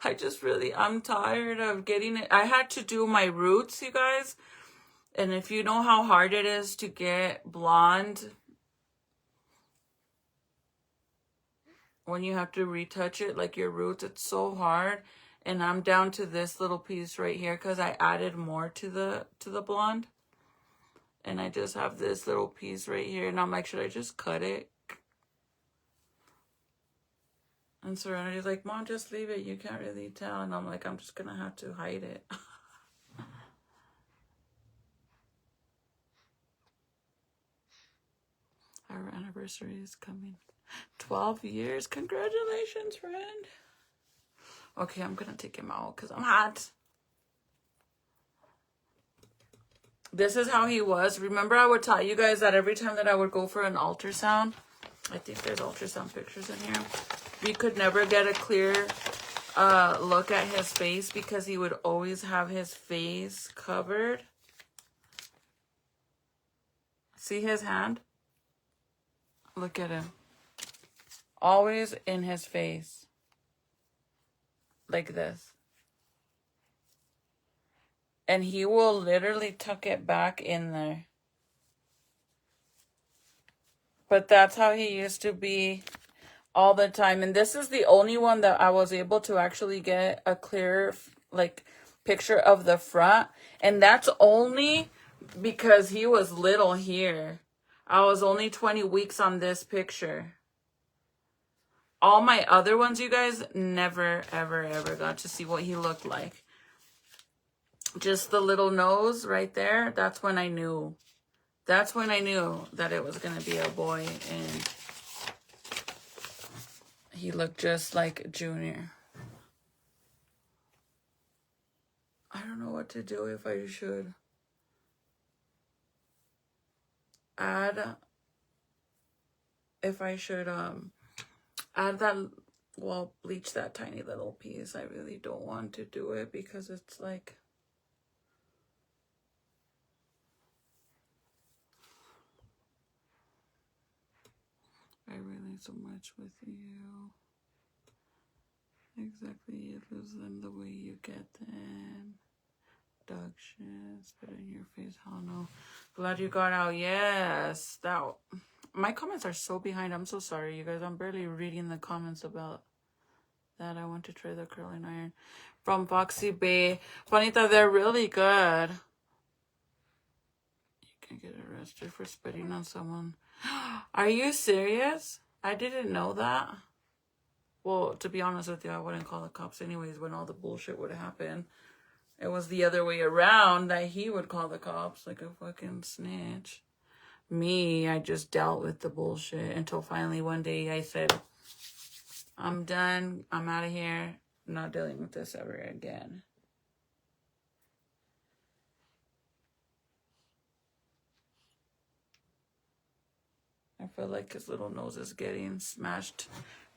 I'm tired of getting it. I had to do my roots, you guys. And if you know how hard it is to get blonde when you have to retouch it, like your roots, it's so hard. And I'm down to this little piece right here because I added more to the blonde. And I just have this little piece right here. And I'm like, should I just cut it? And Serenity's like, Mom, just leave it. You can't really tell. And I'm like, I'm just going to have to hide it. Our anniversary is coming. 12 years. Congratulations, friend. Okay, I'm going to take him out because I'm hot. This is how he was. Remember, I would tell you guys that every time that I would go for an ultrasound, I think there's ultrasound pictures in here, we could never get a clear look at his face because he would always have his face covered. See his hand? Look at him. Always in his face. Like this. And he will literally tuck it back in there. But that's how he used to be all the time. And this is the only one that I was able to actually get a clear, like, picture of the front. And that's only because he was little here. I was only 20 weeks on this picture. All my other ones, you guys, never, ever, ever got to see what he looked like. Just the little nose right there. That's when I knew. That's when I knew that it was going to be a boy. And he looked just like Junior. I don't know what to do if I should add. If I should add that, well, bleach that tiny little piece. I really don't want to do it because it's like, I relate so much with you. Exactly, you lose them the way you get them. Dog shit, spit in your face, hell no. Glad you got out, yes. That, my comments are so behind, I'm so sorry, you guys. I'm barely reading the comments about that. I want to try the curling iron. From Foxy Bay. Juanita, they're really good. You can get arrested for spitting on someone. Are you serious? I didn't know that. Well, to be honest with you, I wouldn't call the cops anyways when all the bullshit would happen. It was the other way around that he would call the cops like a fucking snitch. Me, I just dealt with the bullshit until finally one day I said, I'm done. I'm out of here. I'm not dealing with this ever again. I feel like his little nose is getting smashed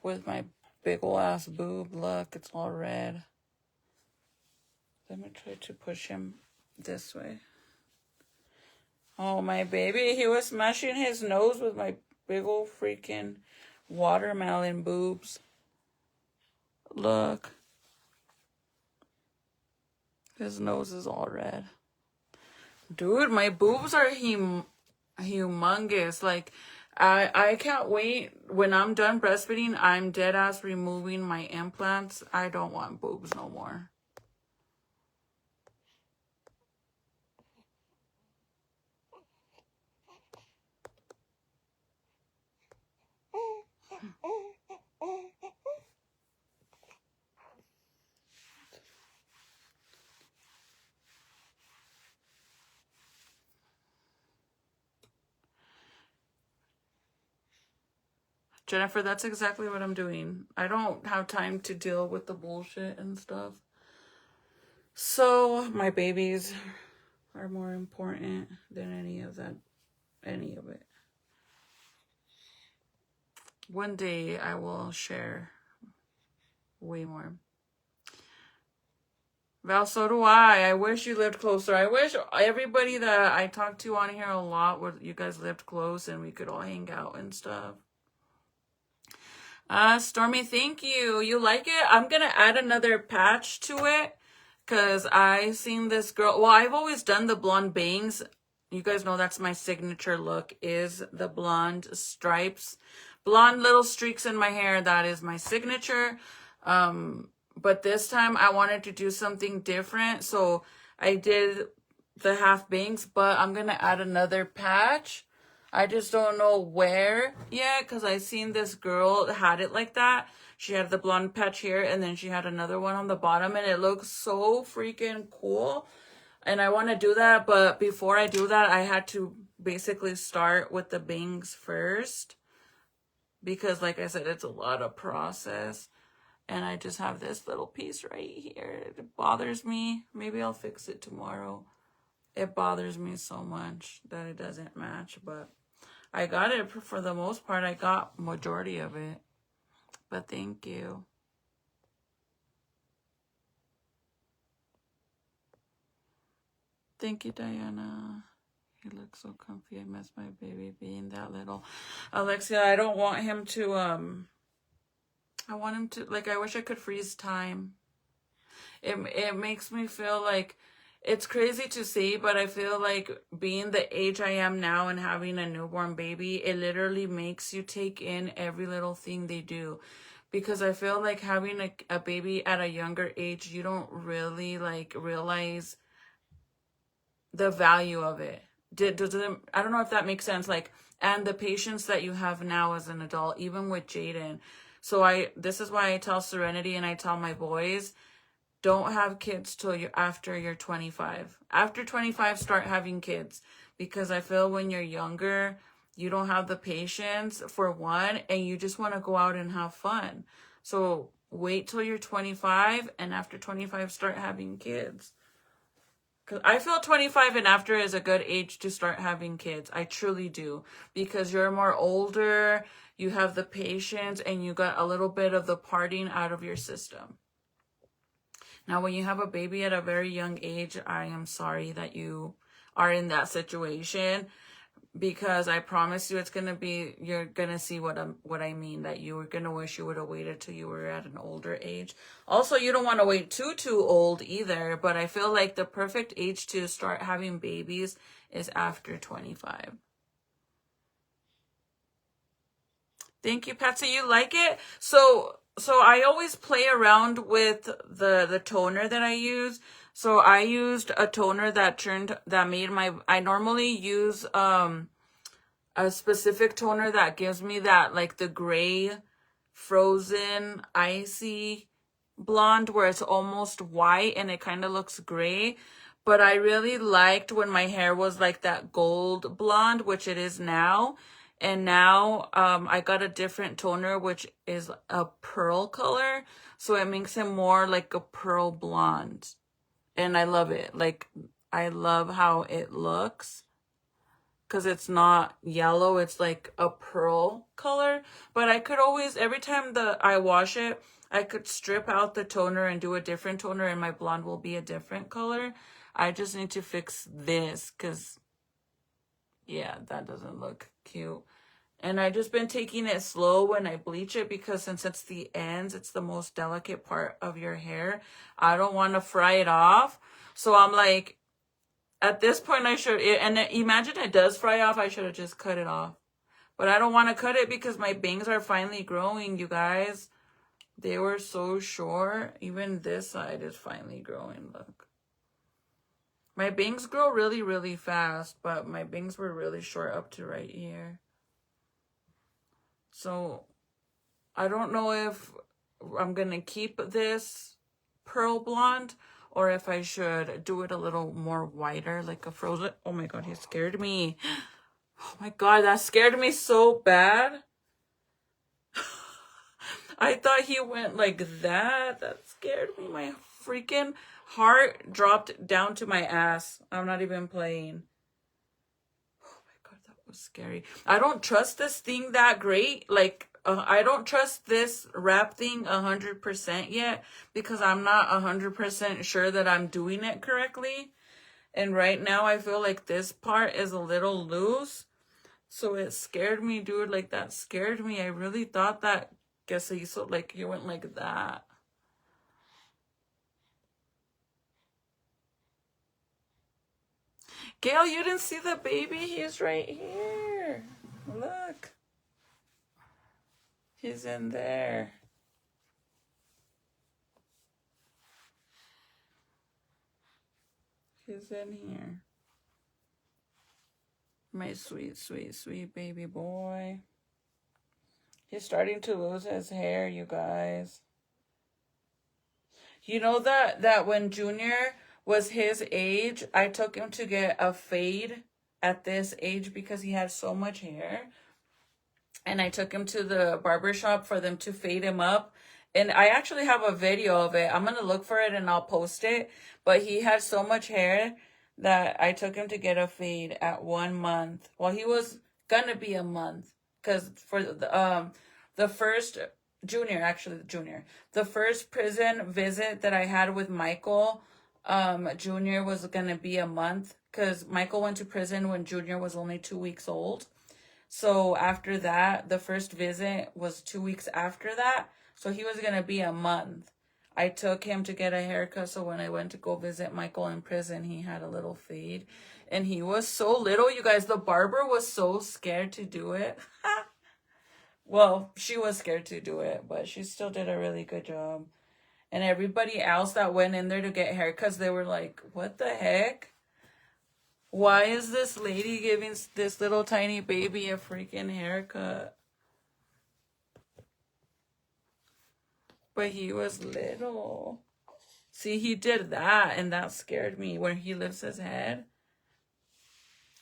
with my big ol' ass boob. Look, it's all red. Let me try to push him this way. Oh, my baby. He was smashing his nose with my big ol' freaking watermelon boobs. Look. His nose is all red. Dude, my boobs are humongous. Like, I can't wait. When I'm done breastfeeding, I'm dead ass removing my implants. I don't want boobs no more. Jennifer, that's exactly what I'm doing. I don't have time to deal with the bullshit and stuff. So my babies are more important than any of it. One day I will share way more. Val, so do I. I wish you lived closer. I wish everybody that I talk to on here a lot, you guys lived close and we could all hang out and stuff. Stormy, thank you. You like it? I'm going to add another patch to it because I seen this girl. Well, I've always done the blonde bangs. You guys know that's my signature look, is the blonde stripes. Blonde little streaks in my hair. That is my signature. But this time I wanted to do something different. So I did the half bangs, but I'm going to add another patch. I just don't know where yet because I seen this girl that had it like that. She had the blonde patch here and then she had another one on the bottom and it looks so freaking cool. And I want to do that, but before I do that, I had to basically start with the bangs first because like I said, it's a lot of process. And I just have this little piece right here. It bothers me. Maybe I'll fix it tomorrow. It bothers me so much that it doesn't match, but I got it for the most part. I got majority of it, but thank you. Thank you, Diana. He looks so comfy. I miss my baby being that little. Alexia, I don't want him to, I want him to, like, I wish I could freeze time. It makes me feel like, it's crazy to see, but I feel like being the age I am now and having a newborn baby, it literally makes you take in every little thing they do. Because I feel like having a baby at a younger age, you don't really like realize the value of it. I don't know if that makes sense. Like, and the patience that you have now as an adult, even with Jaden. So this is why I tell Serenity and I tell my boys, don't have kids till after you're 25. After 25, start having kids. Because I feel when you're younger, you don't have the patience for one, and you just want to go out and have fun. So wait till you're 25, and after 25, start having kids. Because I feel 25 and after is a good age to start having kids. I truly do. Because you're more older, you have the patience, and you got a little bit of the partying out of your system. Now, when you have a baby at a very young age, I am sorry that you are in that situation because I promise you you're going to see what I mean, that you were going to wish you would have waited till you were at an older age. Also, you don't want to wait too old either, but I feel like the perfect age to start having babies is after 25. Thank you, Patsy. You like it? So I always play around with the toner that I use. So I used a toner I normally use a specific toner that gives me that like the gray frozen icy blonde where it's almost white and it kind of looks gray. But I really liked when my hair was like that gold blonde, which it is now. And now I got a different toner, which is a pearl color. So it makes it more like a pearl blonde. And I love it. Like, I love how it looks. because it's not yellow. It's like a pearl color. But I could always, every time I wash it, I could strip out the toner and do a different toner and my blonde will be a different color. I just need to fix this because, yeah, that doesn't look cute. And I just been taking it slow when I bleach it because since it's the ends, it's the most delicate part of your hair. I don't want to fry it off. So I'm like, at this point I should, and imagine it does fry off, I should have just cut it off. But I don't want to cut it because my bangs are finally growing, you guys. They were so short. Even this side is finally growing, look. My bangs grow really, really fast, but my bangs were really short up to right here. So I don't know if I'm going to keep this pearl blonde or if I should do it a little more whiter, like a frozen. Oh my God, he scared me. Oh my God, that scared me so bad. I thought he went like that. That scared me. My freaking heart dropped down to my ass. I'm not even playing. Oh my God, that was scary. I don't trust this thing that great. Like, I don't trust this wrap thing 100% yet because I'm not 100% sure that I'm doing it correctly. And right now I feel like this part is a little loose. So it scared me, dude. Like, that scared me. I really thought that queso, like, you went like that. Gail, you didn't see the baby? He's right here. Look. He's in there. He's in here. My sweet, sweet, sweet baby boy. He's starting to lose his hair, you guys. You know that when Junior was his age, I took him to get a fade at this age because he had so much hair. And I took him to the barbershop for them to fade him up. And I actually have a video of it. I'm going to look for it and I'll post it. But he had so much hair that I took him to get a fade at 1 month. Well, he was going to be a month. Because for the first, Junior. The first prison visit that I had with Michael, Junior was going to be a month. Because Michael went to prison when Junior was only 2 weeks old. So after that, the first visit was 2 weeks after that. So he was going to be a month. I took him to get a haircut. So when I went to go visit Michael in prison, he had a little fade. And he was so little, you guys. The barber was so scared to do it. Well, she was scared to do it, but she still did a really good job. And everybody else that went in there to get haircuts, they were like, what the heck? Why is this lady giving this little tiny baby a freaking haircut? But he was little. See, he did that, and that scared me when he lifts his head.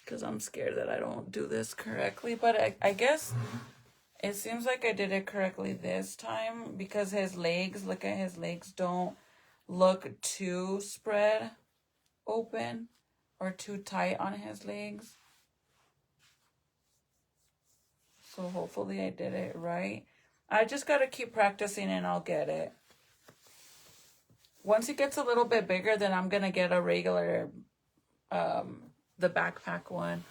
Because I'm scared that I don't do this correctly. But I guess it seems like I did it correctly this time. Because his legs, look at his legs, don't look too spread open. Or too tight on his legs. So hopefully I did it right. I just got to keep practicing and I'll get it. Once he gets a little bit bigger, then I'm going to get a regular, the backpack one.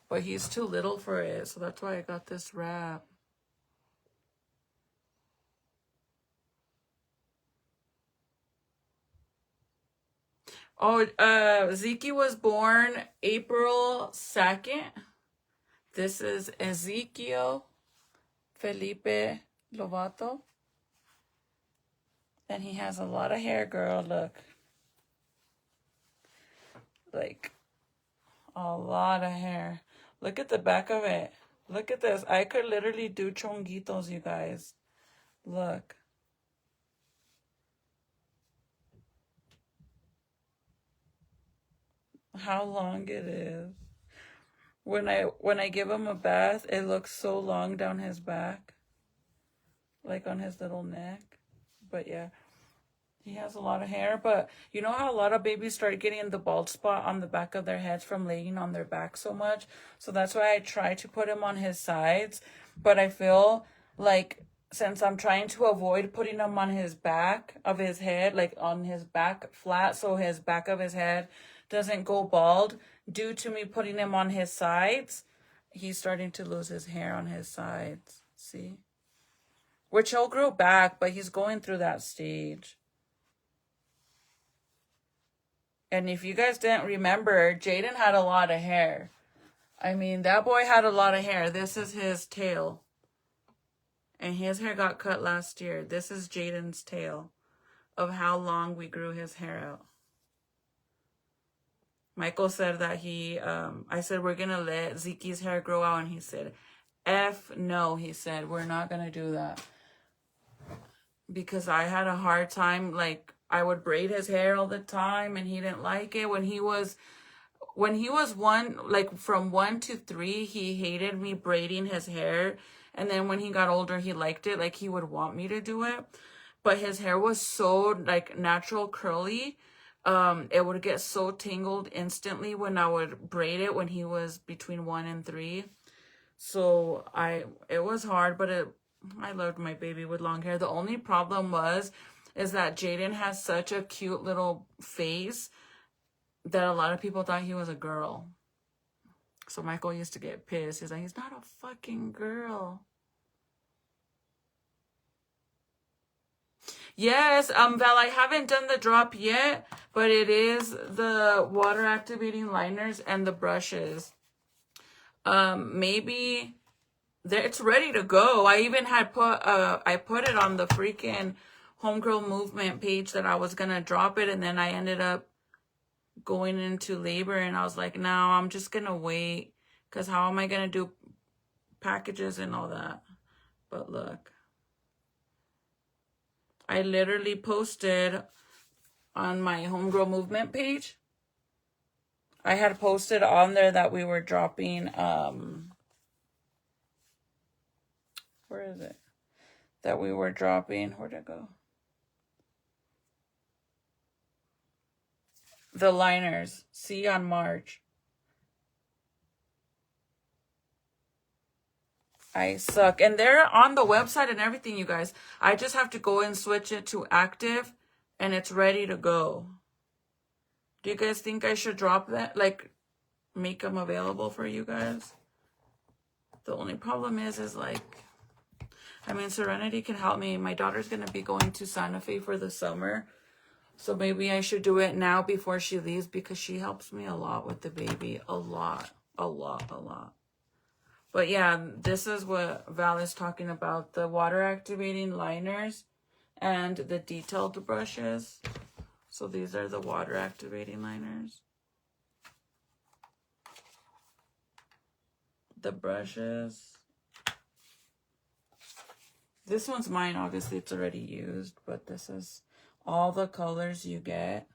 But he's too little for it. So that's why I got this wrap. Oh, Zeke was born April 2nd. This is Ezekiel Felipe Lovato. And he has a lot of hair, girl. Look. Like, a lot of hair. Look at the back of it. Look at this. I could literally do chonguitos, you guys. Look. How long it is. When I give him a bath, it looks so long down his back. Like on his little neck. But yeah. He has a lot of hair, but you know how a lot of babies start getting the bald spot on the back of their heads from laying on their back so much? So that's why I try to put him on his sides. But I feel like since I'm trying to avoid putting him on his back of his head, like on his back flat, so his back of his head doesn't go bald, due to me putting him on his sides, he's starting to lose his hair on his sides. See? Which he'll grow back, but he's going through that stage. And if you guys didn't remember, Jaden had a lot of hair. I mean, that boy had a lot of hair. This is his tail. And his hair got cut last year. This is Jaden's tail of how long we grew his hair out. Michael said that I said, we're going to let Zeke's hair grow out. And he said, F no. He said, we're not going to do that. Because I had a hard time, like, I would braid his hair all the time and he didn't like it. When he was one, like from 1 to 3, he hated me braiding his hair. And then when he got older, he liked it. Like he would want me to do it. But his hair was so like natural curly. It would get so tangled instantly when I would braid it when he was between 1 and 3. So it was hard, but I loved my baby with long hair. The only problem is that Jaden has such a cute little face that a lot of people thought he was a girl. So Michael used to get pissed. He's like, he's not a fucking girl. Yes, Val, I haven't done the drop yet, but it is the water activating liners and the brushes. Maybe it's ready to go. I even had I put it on the freaking Homegirl Movement page that I was gonna drop it, and then I ended up going into labor, and I was like, no, I'm just gonna wait, because how am I gonna do packages and all that? But look, I literally posted on my Homegirl Movement page, I had posted on there that we were dropping where is it? That we were dropping, where'd it go? The liners. See on March. I suck. And they're on the website and everything, you guys. I just have to go and switch it to active and it's ready to go. Do you guys think I should drop that? Like, make them available for you guys? The only problem is like, I mean, Serenity can help me. My daughter's going to be going to Santa Fe for the summer. So maybe I should do it now before she leaves, because she helps me a lot with the baby. A lot. But yeah, this is what Val is talking about. The water activating liners and the detailed brushes. So these are the water activating liners. The brushes. This one's mine, obviously it's already used, but this is all the colors you get.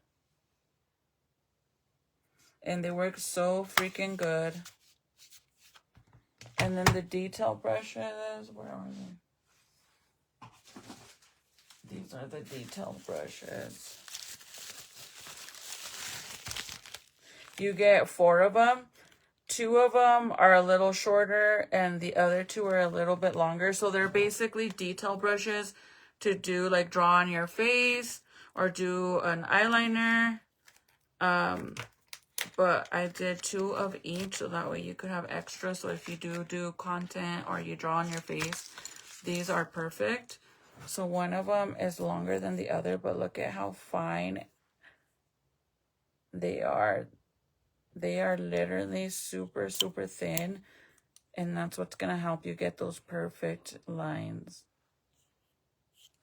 And they work so freaking good. And then the detail brushes, where are they? These are the detail brushes. You get 4 of them. 2 of them are a little shorter and the other 2 are a little bit longer. So they're basically detail brushes to do like draw on your face or do an eyeliner. But I did 2 of each so that way you could have extra. So if you do content or you draw on your face, these are perfect. So one of them is longer than the other, but look at how fine they are. They are literally super, super thin. And that's what's going to help you get those perfect lines.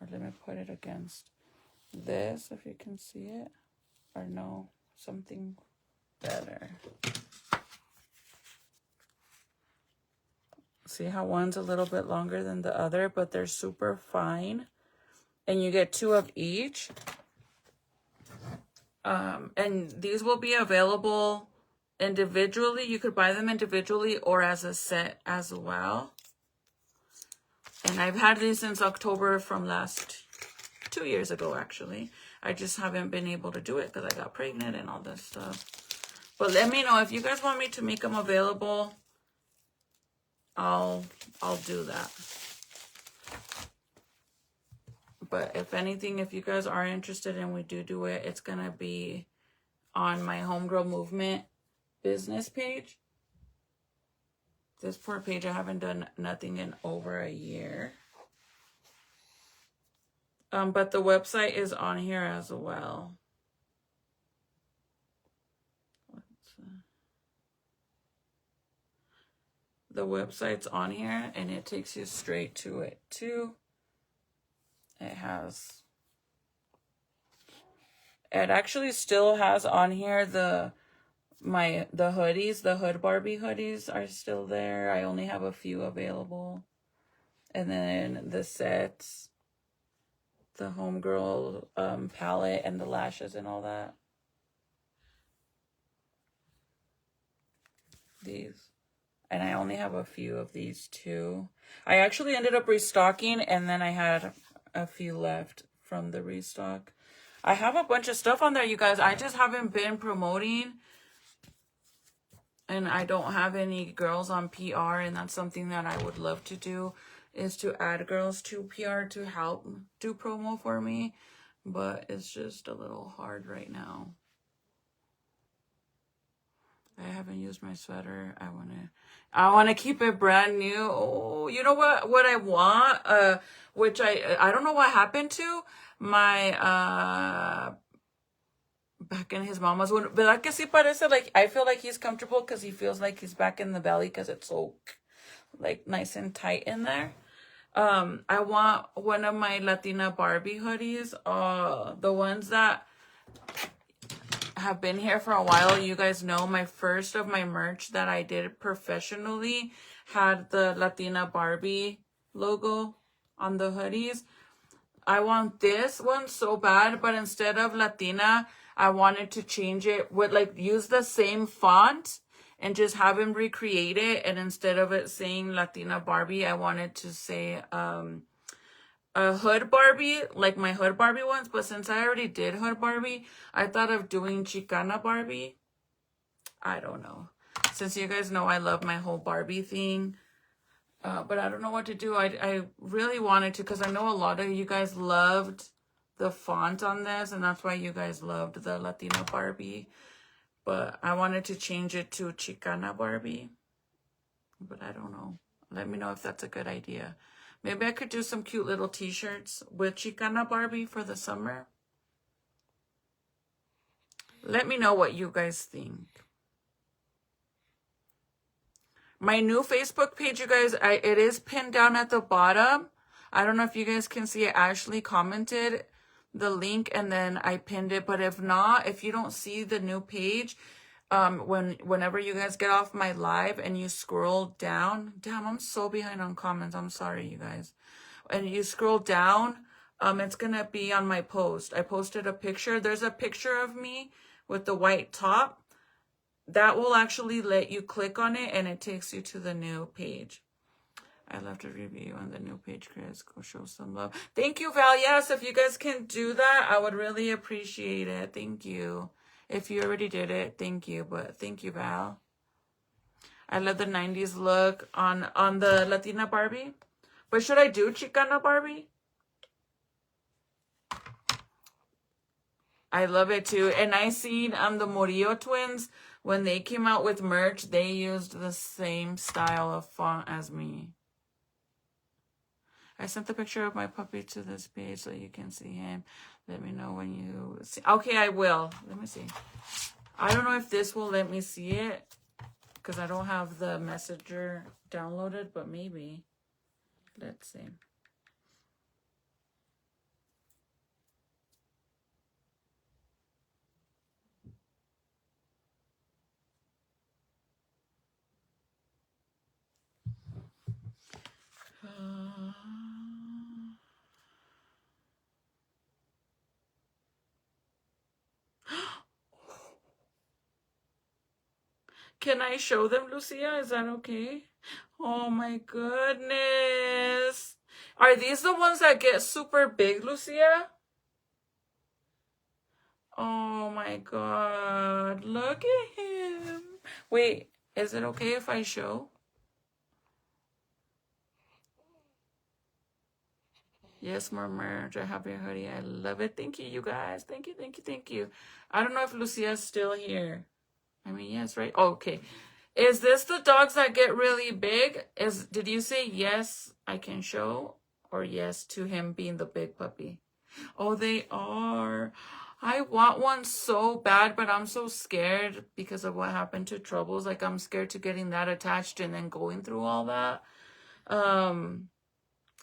Or let me put it against this, if you can see it. Or no, something better. See how one's a little bit longer than the other, but they're super fine. And you get 2 of each. And these will be available individually. You could buy them individually or as a set as well. And I've had these since October from 2 years ago, actually. I just haven't been able to do it because I got pregnant and all this stuff. But let me know if you guys want me to make them available. I'll do that. But if anything, if you guys are interested and we do it, it's going to be on my Homegirl Movement business page. This poor page, I haven't done nothing in over a year. But the website is on here as well. The website's on here and it takes you straight to it too. It actually still has on here the hoodies, the Hood Barbie hoodies are still there. I only have a few available. And then the sets, the Homegirl palette and the lashes and all that. These. And I only have a few of these too. I actually ended up restocking and then I had a few left from the restock. I have a bunch of stuff on there, you guys. I just haven't been promoting. And I don't have any girls on PR. And that's something that I would love to do, is to add girls to PR to help do promo for me. But it's just a little hard right now. I haven't used my sweater. I wanna keep it brand new. Oh, you know what I want? Which I don't know what happened to my back in his mama's one. ¿Verdad que sí parece? Like, I feel like he's comfortable because he feels like he's back in the belly because it's so like nice and tight in there. I want one of my Latina Barbie hoodies. The ones that have been here for a while. You guys know my first of my merch that I did professionally had the Latina Barbie logo on the hoodies. I want this one so bad, but instead of Latina, I wanted to change it with, like, use the same font and just have him recreate it. And instead of it saying Latina Barbie, I wanted to say a Hood Barbie, like my Hood Barbie ones. But since I already did Hood Barbie, I thought of doing Chicana Barbie. I don't know. Since you guys know I love my whole Barbie thing. But I don't know what to do. I really wanted to, because I know a lot of you guys loved the font on this. And that's why you guys loved the Latina Barbie. But I wanted to change it to Chicana Barbie. But I don't know. Let me know if that's a good idea. Maybe I could do some cute little t-shirts with Chicana Barbie for the summer. Let me know what you guys think. My new Facebook page, you guys, it is pinned down at the bottom. I don't know if you guys can see it. Ashley commented the link and then I pinned it. But if not, if you don't see the new page, whenever you guys get off my live and you scroll down, damn, I'm so behind on comments. I'm sorry, you guys. And you scroll down, it's gonna be on my post. I posted a picture. There's a picture of me with the white top. That will actually let you click on it and it takes you to the new page. I left a review on the new page, Chris. Go show some love. Thank you, Val. Yes, if you guys can do that, I would really appreciate it. Thank you. If you already did it, thank you. But thank you, Val. I love the 90s look on the Latina Barbie. But should I do Chicana Barbie? I love it too. And I seen the Murillo twins, when they came out with merch, they used the same style of font as me. I sent the picture of my puppy to this page so you can see him. Let me know when you see. Okay, I will. Let me see. I don't know if this will let me see it because I don't have the messenger downloaded, but maybe. Let's see. Can I show them, Lucia? Is that okay? Oh my goodness. Are these the ones that get super big, Lucia? Oh my God. Look at him. Wait, is it okay if I show? Yes, more merch. I have your hoodie. I love it. Thank you, you guys. Thank you, thank you, thank you. I don't know if Lucia's still here. I mean, yes, right? Oh, okay. Is this the dogs that get really big? Did you say yes, I can show? Or yes to him being the big puppy? Oh, they are. I want one so bad, but I'm so scared because of what happened to Troubles. Like, I'm scared to getting that attached and then going through all that.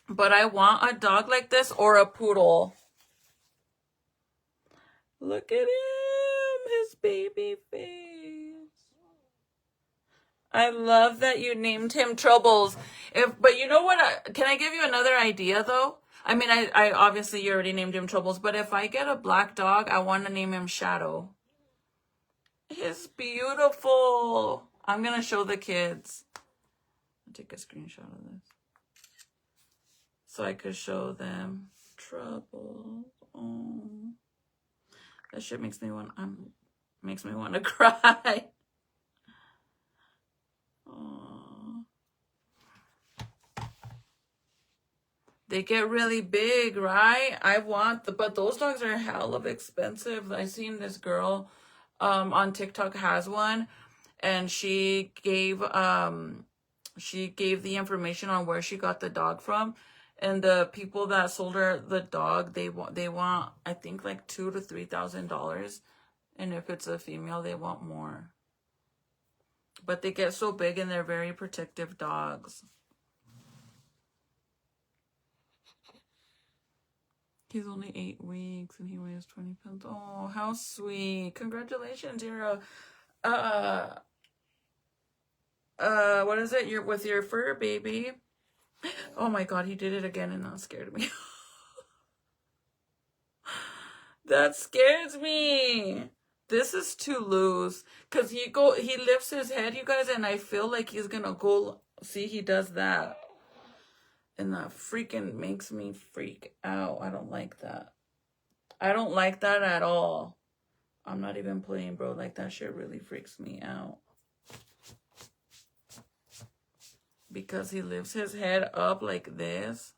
But I want a dog like this or a poodle. Look at him, his baby face. I love that you named him Troubles. But you know what? Can I give you another idea though? I mean, I obviously you already named him Troubles, but if I get a black dog, I want to name him Shadow. He's beautiful. I'm gonna show the kids. I'll take a screenshot of this so I could show them Troubles. Oh, that shit makes me want to cry. Oh. They get really big, right? But those dogs are hell of expensive. I seen this girl on TikTok has one, and she gave the information on where she got the dog from, and the people that sold her the dog, they want I think like $2,000 to $3,000, and if it's a female, they want more. But they get so big and they're very protective dogs. He's only 8 weeks and he weighs 20 pounds. Oh, how sweet. Congratulations. You're what is it? You're with your fur baby. Oh my God, he did it again and that scared me. That scares me. This is too loose. Cause he lifts his head, you guys, and I feel like he's gonna go. See, he does that. And that freaking makes me freak out. I don't like that. I don't like that at all. I'm not even playing, bro. Like, that shit really freaks me out. Because he lifts his head up like this.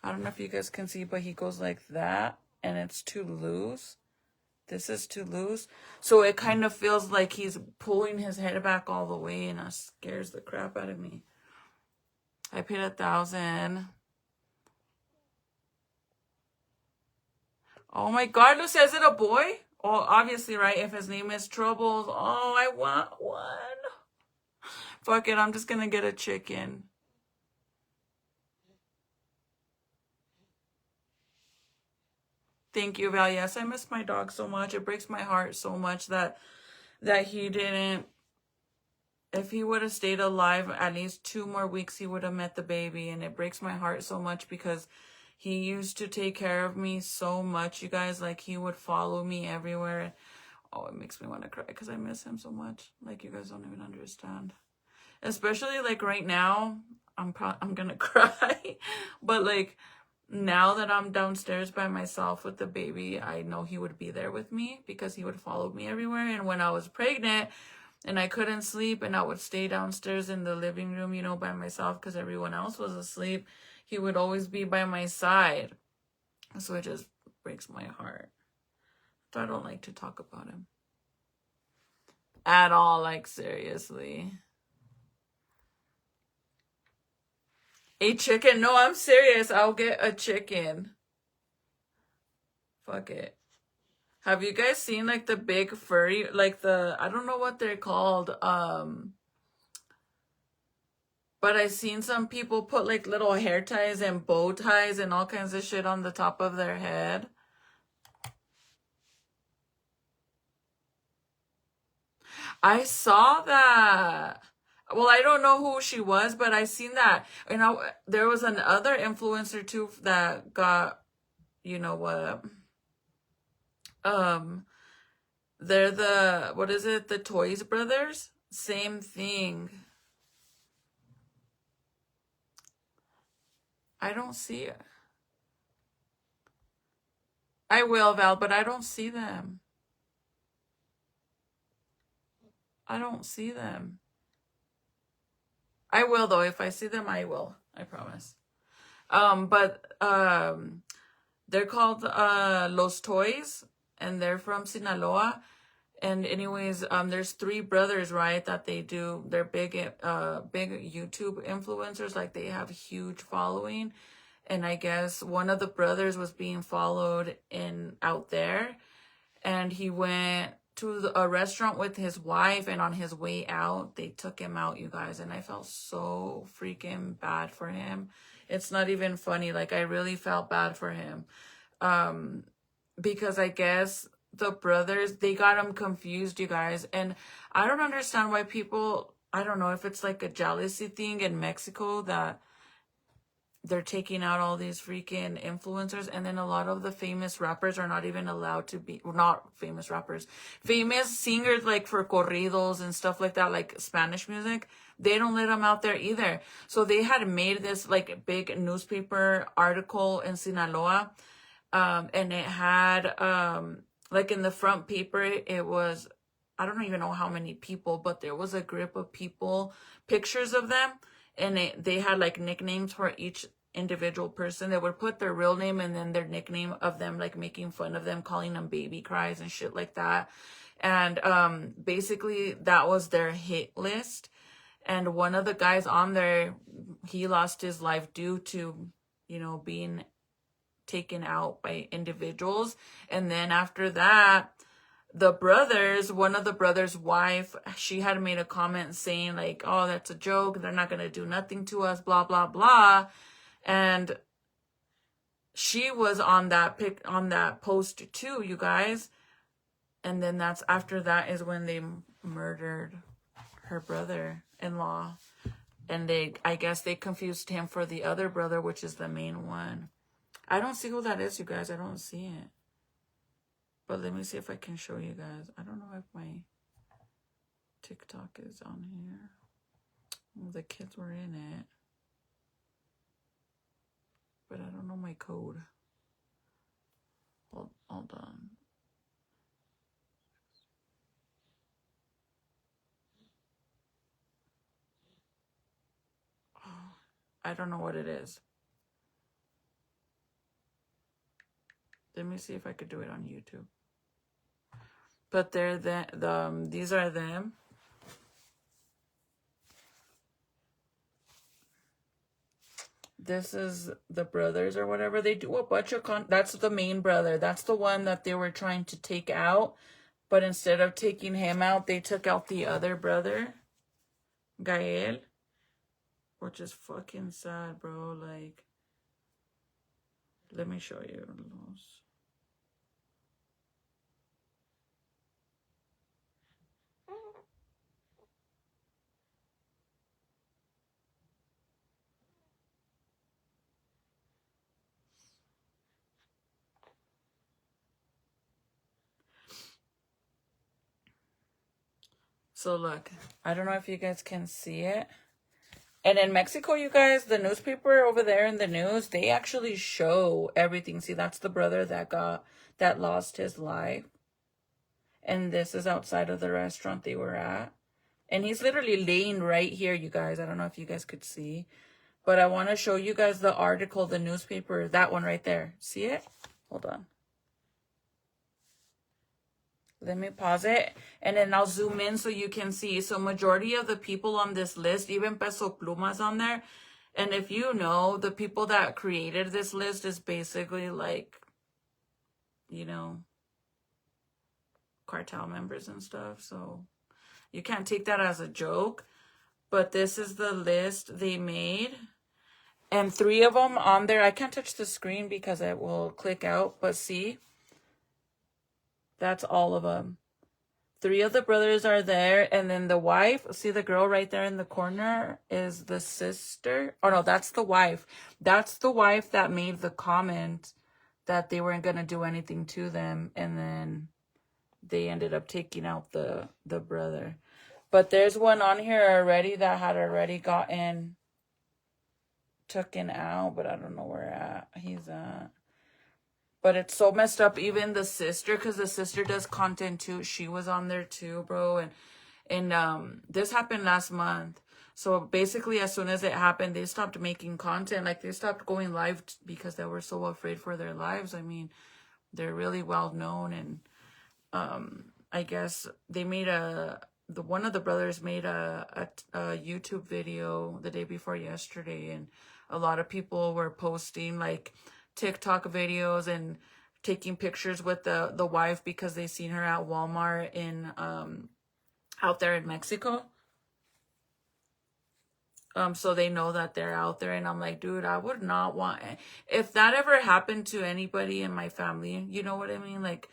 I don't know if you guys can see, but he goes like that. And it's too loose. This is too loose. So it kind of feels like he's pulling his head back all the way. And that scares the crap out of me. I paid $1,000. Oh my God, Lucy, is it a boy? Oh, obviously, right? If his name is Troubles. Oh, I want one. Fuck it, I'm just gonna get a chicken. Thank you, Val. Yes, I miss my dog so much. It breaks my heart so much that he didn't. If he would have stayed alive at least 2 more weeks, he would have met the baby. And it breaks my heart so much because he used to take care of me so much, you guys. Like, he would follow me everywhere. Oh, it makes me want to cry because I miss him so much. Like, you guys don't even understand. Especially, like, right now, I'm gonna cry. But, like, now that I'm downstairs by myself with the baby, I know he would be there with me because he would follow me everywhere. And when I was pregnant and I couldn't sleep and I would stay downstairs in the living room, you know, by myself because everyone else was asleep, he would always be by my side. So it just breaks my heart. So I don't like to talk about him at all, like, seriously. A chicken? No, I'm serious. I'll get a chicken. Fuck it. Have you guys seen, like, the big furry, like, I don't know what they're called, but I've seen some people put, like, little hair ties and bow ties and all kinds of shit on the top of their head. I saw that. Well, I don't know who she was, but I seen that. You know, there was another influencer too that got, you know what? They're what is it? The Toys Brothers? Same thing. I don't see it. I will, Val, but I don't see them. I don't see them. I will though. If I see them, I will. I promise. They're called Los Toys, and they're from Sinaloa. And anyways, there's 3 brothers, right, that they're big YouTube influencers, like they have huge following. And I guess one of the brothers was being followed out there, and he went to a restaurant with his wife, and on his way out, they took him out, you guys, and I felt so freaking bad for him. It's not even funny. Like, I really felt bad for him. Because I guess the brothers, they got him confused, you guys. And I don't understand why people, I don't know if it's like a jealousy thing in Mexico that they're taking out all these freaking influencers, and then a lot of the famous rappers are not even allowed to be, well, not famous rappers, famous singers like for corridos and stuff like that, like Spanish music. They don't let them out there either. So they had made this like big newspaper article in Sinaloa, and it had like in the front paper, it was, I don't even know how many people, but there was a group of people, pictures of them, and they had like nicknames for each individual person. They would put their real name and then their nickname of them, like making fun of them, calling them baby cries and shit like that. And basically that was their hit list. And one of the guys on there, he lost his life due to, you know, being taken out by individuals. And then after that, the brothers, one of the brothers' wife, she had made a comment saying like, oh, that's a joke, they're not going to do nothing to us, blah, blah, blah. And she was on that post too, you guys. And then that's after that is when they murdered her brother-in-law. And I guess they confused him for the other brother, which is the main one. I don't see who that is, you guys. I don't see it. But let me see if I can show you guys. I don't know if my TikTok is on here. Well, the kids were in it. But I don't know my code. Hold on. Oh, I don't know what it is. Let me see if I could do it on YouTube. But they're these are them. This is the brothers or whatever. They do a bunch of that's the main brother. That's the one that they were trying to take out. But instead of taking him out, they took out the other brother, Gael. Which is fucking sad, bro. Like, let me show you. So look, I don't know if you guys can see it. And in Mexico, you guys, the newspaper over there in the news, they actually show everything. See, that's the brother that lost his life. And this is outside of the restaurant they were at. And he's literally laying right here, you guys. I don't know if you guys could see. But I want to show you guys the article, the newspaper, that one right there. See it? Hold on. Let me pause it, and then I'll zoom in so you can see. So majority of the people on this list, even Peso Pluma's on there. And if you know, the people that created this list is basically like, you know, cartel members and stuff. So you can't take that as a joke. But this is the list they made. And 3 of them on there. I can't touch the screen because it will click out. But see? That's all of them. 3 of the brothers are there. And then the wife, see the girl right there in the corner is the sister. Oh, no, that's the wife. That's the wife that made the comment that they weren't going to do anything to them. And then they ended up taking out the brother. But there's one on here already that had already gotten taken out. But I don't know where he's at. But it's so messed up. Even the sister, because the sister does content too. She was on there too, bro. And this happened last month. So basically, as soon as it happened, they stopped making content. Like, they stopped going live because they were so afraid for their lives. I mean, they're really well known, and I guess they made one of the brothers made a YouTube video the day before yesterday, and a lot of people were posting like TikTok videos and taking pictures with the wife because they seen her at Walmart in out there in Mexico. So they know that they're out there, and I'm like, dude, I would not want it. If that ever happened to anybody in my family, you know what I mean? Like,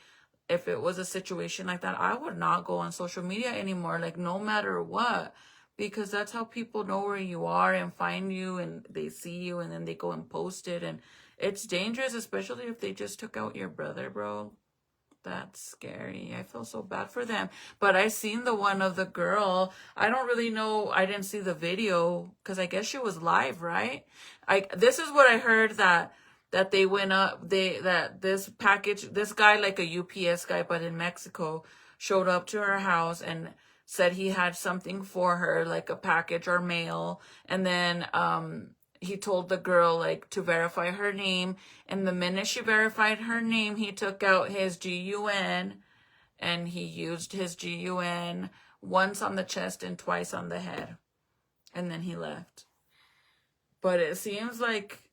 if it was a situation like that, I would not go on social media anymore, like, no matter what, because that's how people know where you are and find you, and they see you, and then they go and post it, and it's dangerous, especially if they just took out your brother, bro. That's scary. I feel so bad for them. But I seen the one of the girl. I don't really know. I didn't see the video because I guess she was live, right? This is what I heard, that they went up. That this guy, like a UPS guy, but in Mexico, showed up to her house and said he had something for her, like a package or mail, and then he told the girl, like, to verify her name, and the minute she verified her name, he took out his GUN, and he used his GUN once on the chest and twice on the head, and then he left. But it seems like,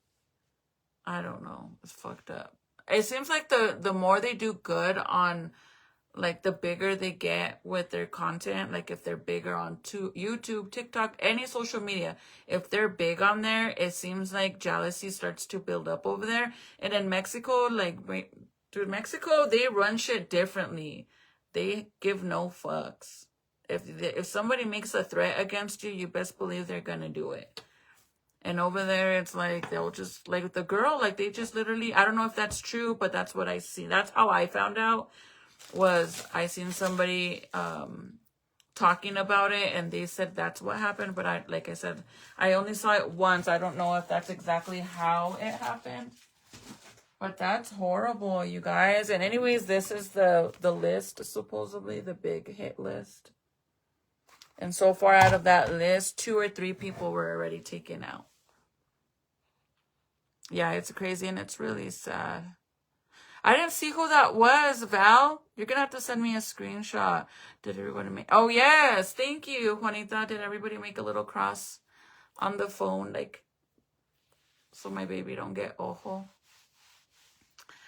I don't know, it's fucked up. It seems like the more they do good on, like, the bigger they get with their content, like if they're bigger on YouTube, TikTok, any social media, if they're big on there, it seems like jealousy starts to build up over there. And in Mexico, like, dude, Mexico, they run shit differently. They give no fucks. If somebody makes a threat against you, you best believe they're gonna do it. And over there, it's like, they'll just, like, the girl, like, they just literally, I don't know if that's true, but that's what I see. That's how I found out. I seen somebody talking about it, and they said that's what happened, but like I said, I only saw it once. I don't know if that's exactly how it happened, but that's horrible, you guys. And anyways, this is the list, supposedly the big hit list, and so far out of that list, 2 or 3 people were already taken out. Yeah, it's crazy, and it's really sad. I didn't see who that was, Val. You're going to have to send me a screenshot. Did everybody make... Oh, yes. Thank you, Juanita. Did everybody make a little cross on the phone, like, so my baby don't get ojo?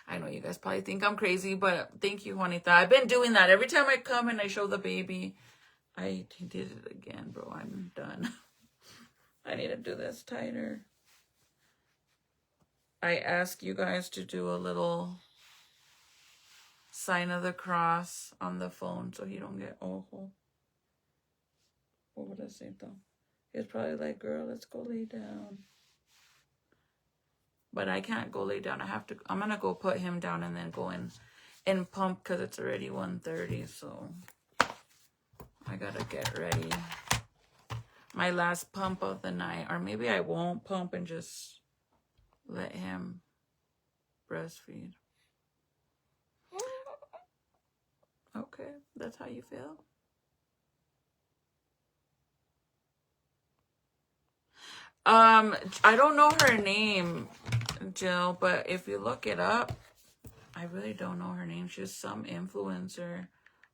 I know you guys probably think I'm crazy, but thank you, Juanita. I've been doing that. Every time I come and I show the baby, I did it again, bro. I'm done. I need to do this tighter. I ask you guys to do a little sign of the cross on the phone so he don't get ojo. What would I say though? He's probably like, girl, let's go lay down. But I can't go lay down. I'm gonna go put him down and then go in pump because it's already 1:30, so I gotta get ready. My last pump of the night. Or maybe I won't pump and just let him breastfeed. Okay, that's how you feel? I don't know her name, Jill, but if you look it up, I really don't know her name. She's some influencer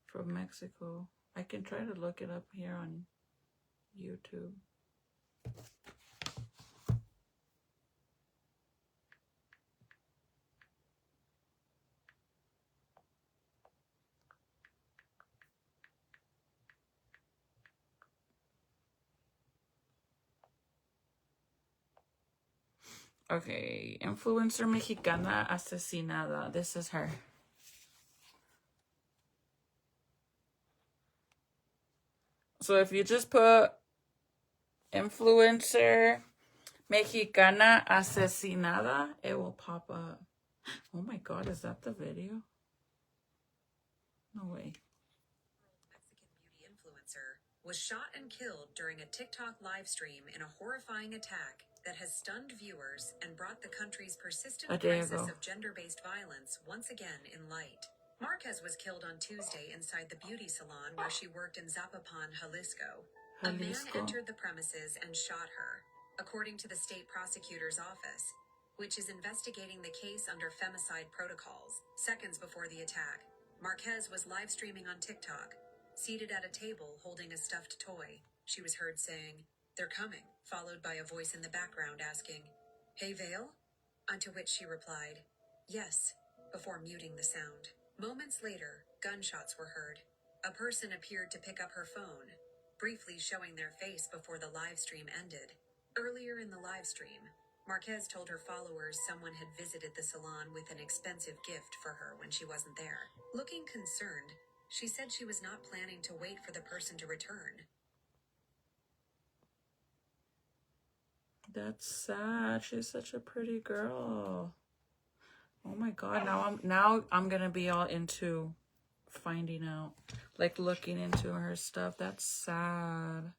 from Mexico. I can try to look it up here on YouTube. Okay, influencer mexicana asesinada. This is her. So if you just put influencer mexicana asesinada, it will pop up. Oh my God, is that the video? No way. Mexican beauty influencer was shot and killed during a TikTok live stream in a horrifying attack that has stunned viewers and brought the country's persistent crisis of gender-based violence once again in light. Marquez was killed on Tuesday inside the beauty salon where she worked in Zapopan, Jalisco. A man entered the premises and shot her, according to the state prosecutor's office, which is investigating the case under femicide protocols. Seconds before the attack, Marquez was live streaming on TikTok, seated at a table holding a stuffed toy. She was heard saying, "They're coming," followed by a voice in the background asking, "Hey, Vale?" Unto which she replied, "Yes," before muting the sound. Moments later, gunshots were heard. A person appeared to pick up her phone, briefly showing their face before the live stream ended. Earlier in the live stream, Marquez told her followers someone had visited the salon with an expensive gift for her when she wasn't there. Looking concerned, she said she was not planning to wait for the person to return. That's sad. She's such a pretty girl. Oh my god, now I'm gonna be all into finding out, like looking into her stuff. That's sad.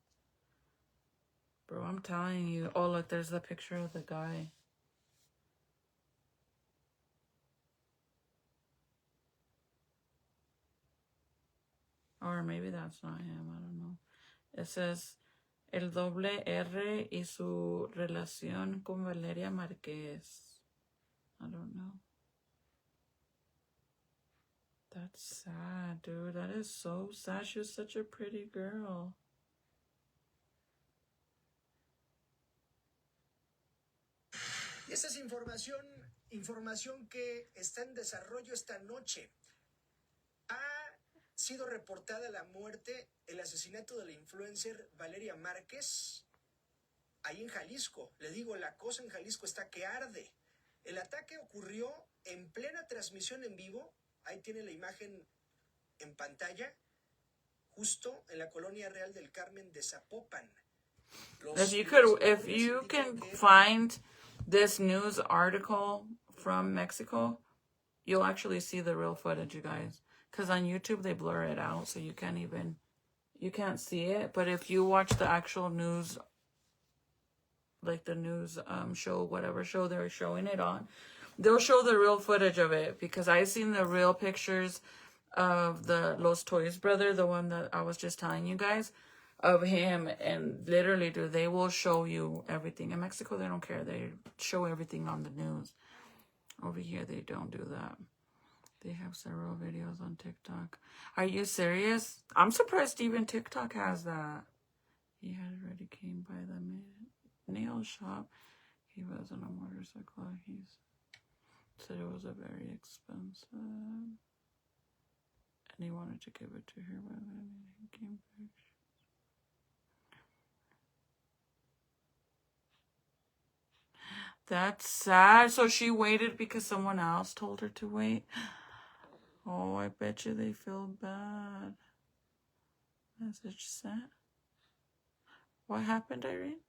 Bro, I'm telling you. Oh, look, there's the picture of the guy. Or maybe that's not him. I don't know. It says, el doble R y su relación con Valeria Márquez. I don't know. That's sad, dude. That is so sad. She was such a pretty girl. Y esa es información que está en desarrollo esta noche. Ha sido reportada la muerte, el asesinato de la influencer Valeria Márquez, ahí en Jalisco. Le digo, la cosa en Jalisco está que arde. El ataque ocurrió en plena transmisión en vivo. Ahí tiene la imagen en pantalla, justo en la colonia Real del Carmen de Zapopan. If you can find this news article from Mexico, you'll actually see the real footage, you guys. Because on YouTube, they blur it out, so you can't see it. But if you watch the actual news, like the news show, whatever show they're showing it on, they'll show the real footage of it. Because I've seen the real pictures of the Los Toys brother, the one that I was just telling you guys, of him. And literally, dude, they will show you everything. In Mexico, they don't care. They show everything on the news. Over here, they don't do that. They have several videos on TikTok. Are you serious? I'm surprised even TikTok has that. He had already came by the nail shop. He was on a motorcycle. He said it was a very expensive. And he wanted to give it to her, but then he came back. That's sad. So she waited because someone else told her to wait. Oh, I bet you they feel bad. Message sent. What happened, Irene?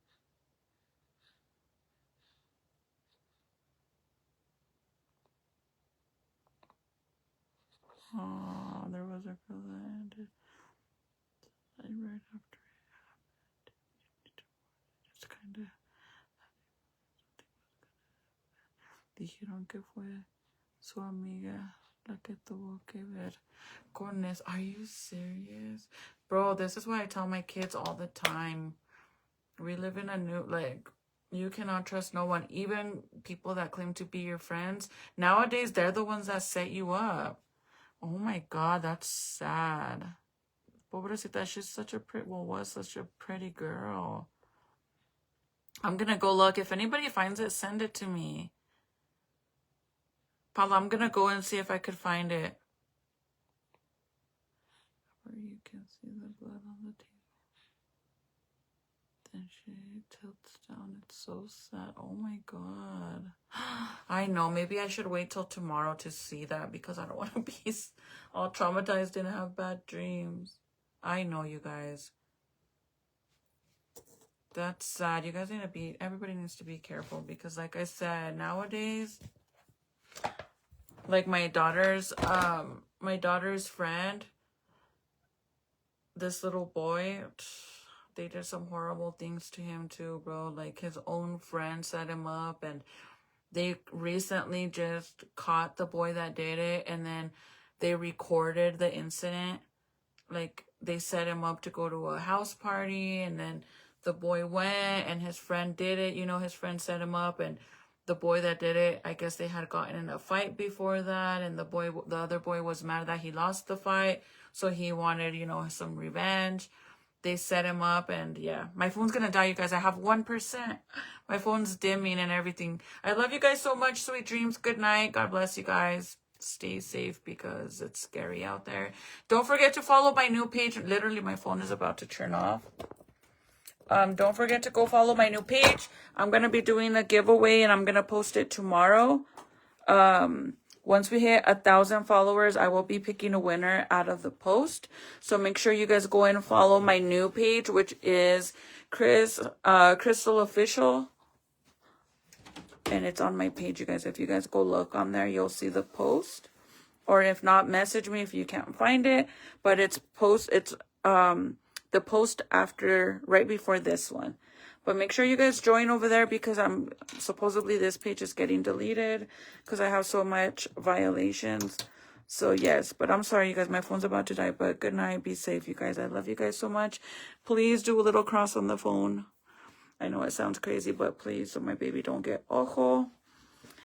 Oh, there was a girl that ended right after it happened. It's kind of... Dijeron que fue su amiga la que tuvo que ver con eso. Are you serious? Bro, this is what I tell my kids all the time. We live in a new, like, you cannot trust no one. Even people that claim to be your friends. Nowadays, they're the ones that set you up. Oh my God, that's sad. Pobrecita, she's such a was such a pretty girl. I'm gonna go look. If anybody finds it, send it to me. Paula, I'm gonna go and see if I could find it. Where you can see the blood on the table. Then she tilts down. It's so sad. Oh my God. I know. Maybe I should wait till tomorrow to see that because I don't want to be all traumatized and have bad dreams. I know, you guys. That's sad. You guys need to be, everybody needs to be careful because like I said, nowadays, like my daughter's friend, this little boy, they did some horrible things to him too, bro. Like his own friend set him up, and they recently just caught the boy that did it, and then they recorded the incident. Like, they set him up to go to a house party, and then the boy went, and his friend did it. You know, his friend set him up, and the boy that did it, I guess they had gotten in a fight before that, and the other boy was mad that he lost the fight, so he wanted, you know, some revenge. They set him up, and yeah, my phone's gonna die, you guys. I have 1%. My phone's dimming and everything. I love you guys so much. Sweet dreams. Good night. God bless you guys. Stay safe because it's scary out there. Don't forget to follow my new page. Literally, my phone is about to turn off. Don't forget to go follow my new page. I'm gonna be doing a giveaway, and I'm gonna post it tomorrow. Once we hit 1,000 followers, I will be picking a winner out of the post. So make sure you guys go in and follow my new page, which is Crystal Official. And it's on my page, you guys. If you guys go look on there, you'll see the post. Or if not, message me if you can't find it. But it's the post after, right before this one. But make sure you guys join over there, because supposedly this page is getting deleted because I have so much violations. So yes, but I'm sorry, you guys, my phone's about to die. But good night, be safe, you guys. I love you guys so much. Please do a little cross on the phone. I know it sounds crazy, but please, so my baby don't get ojo.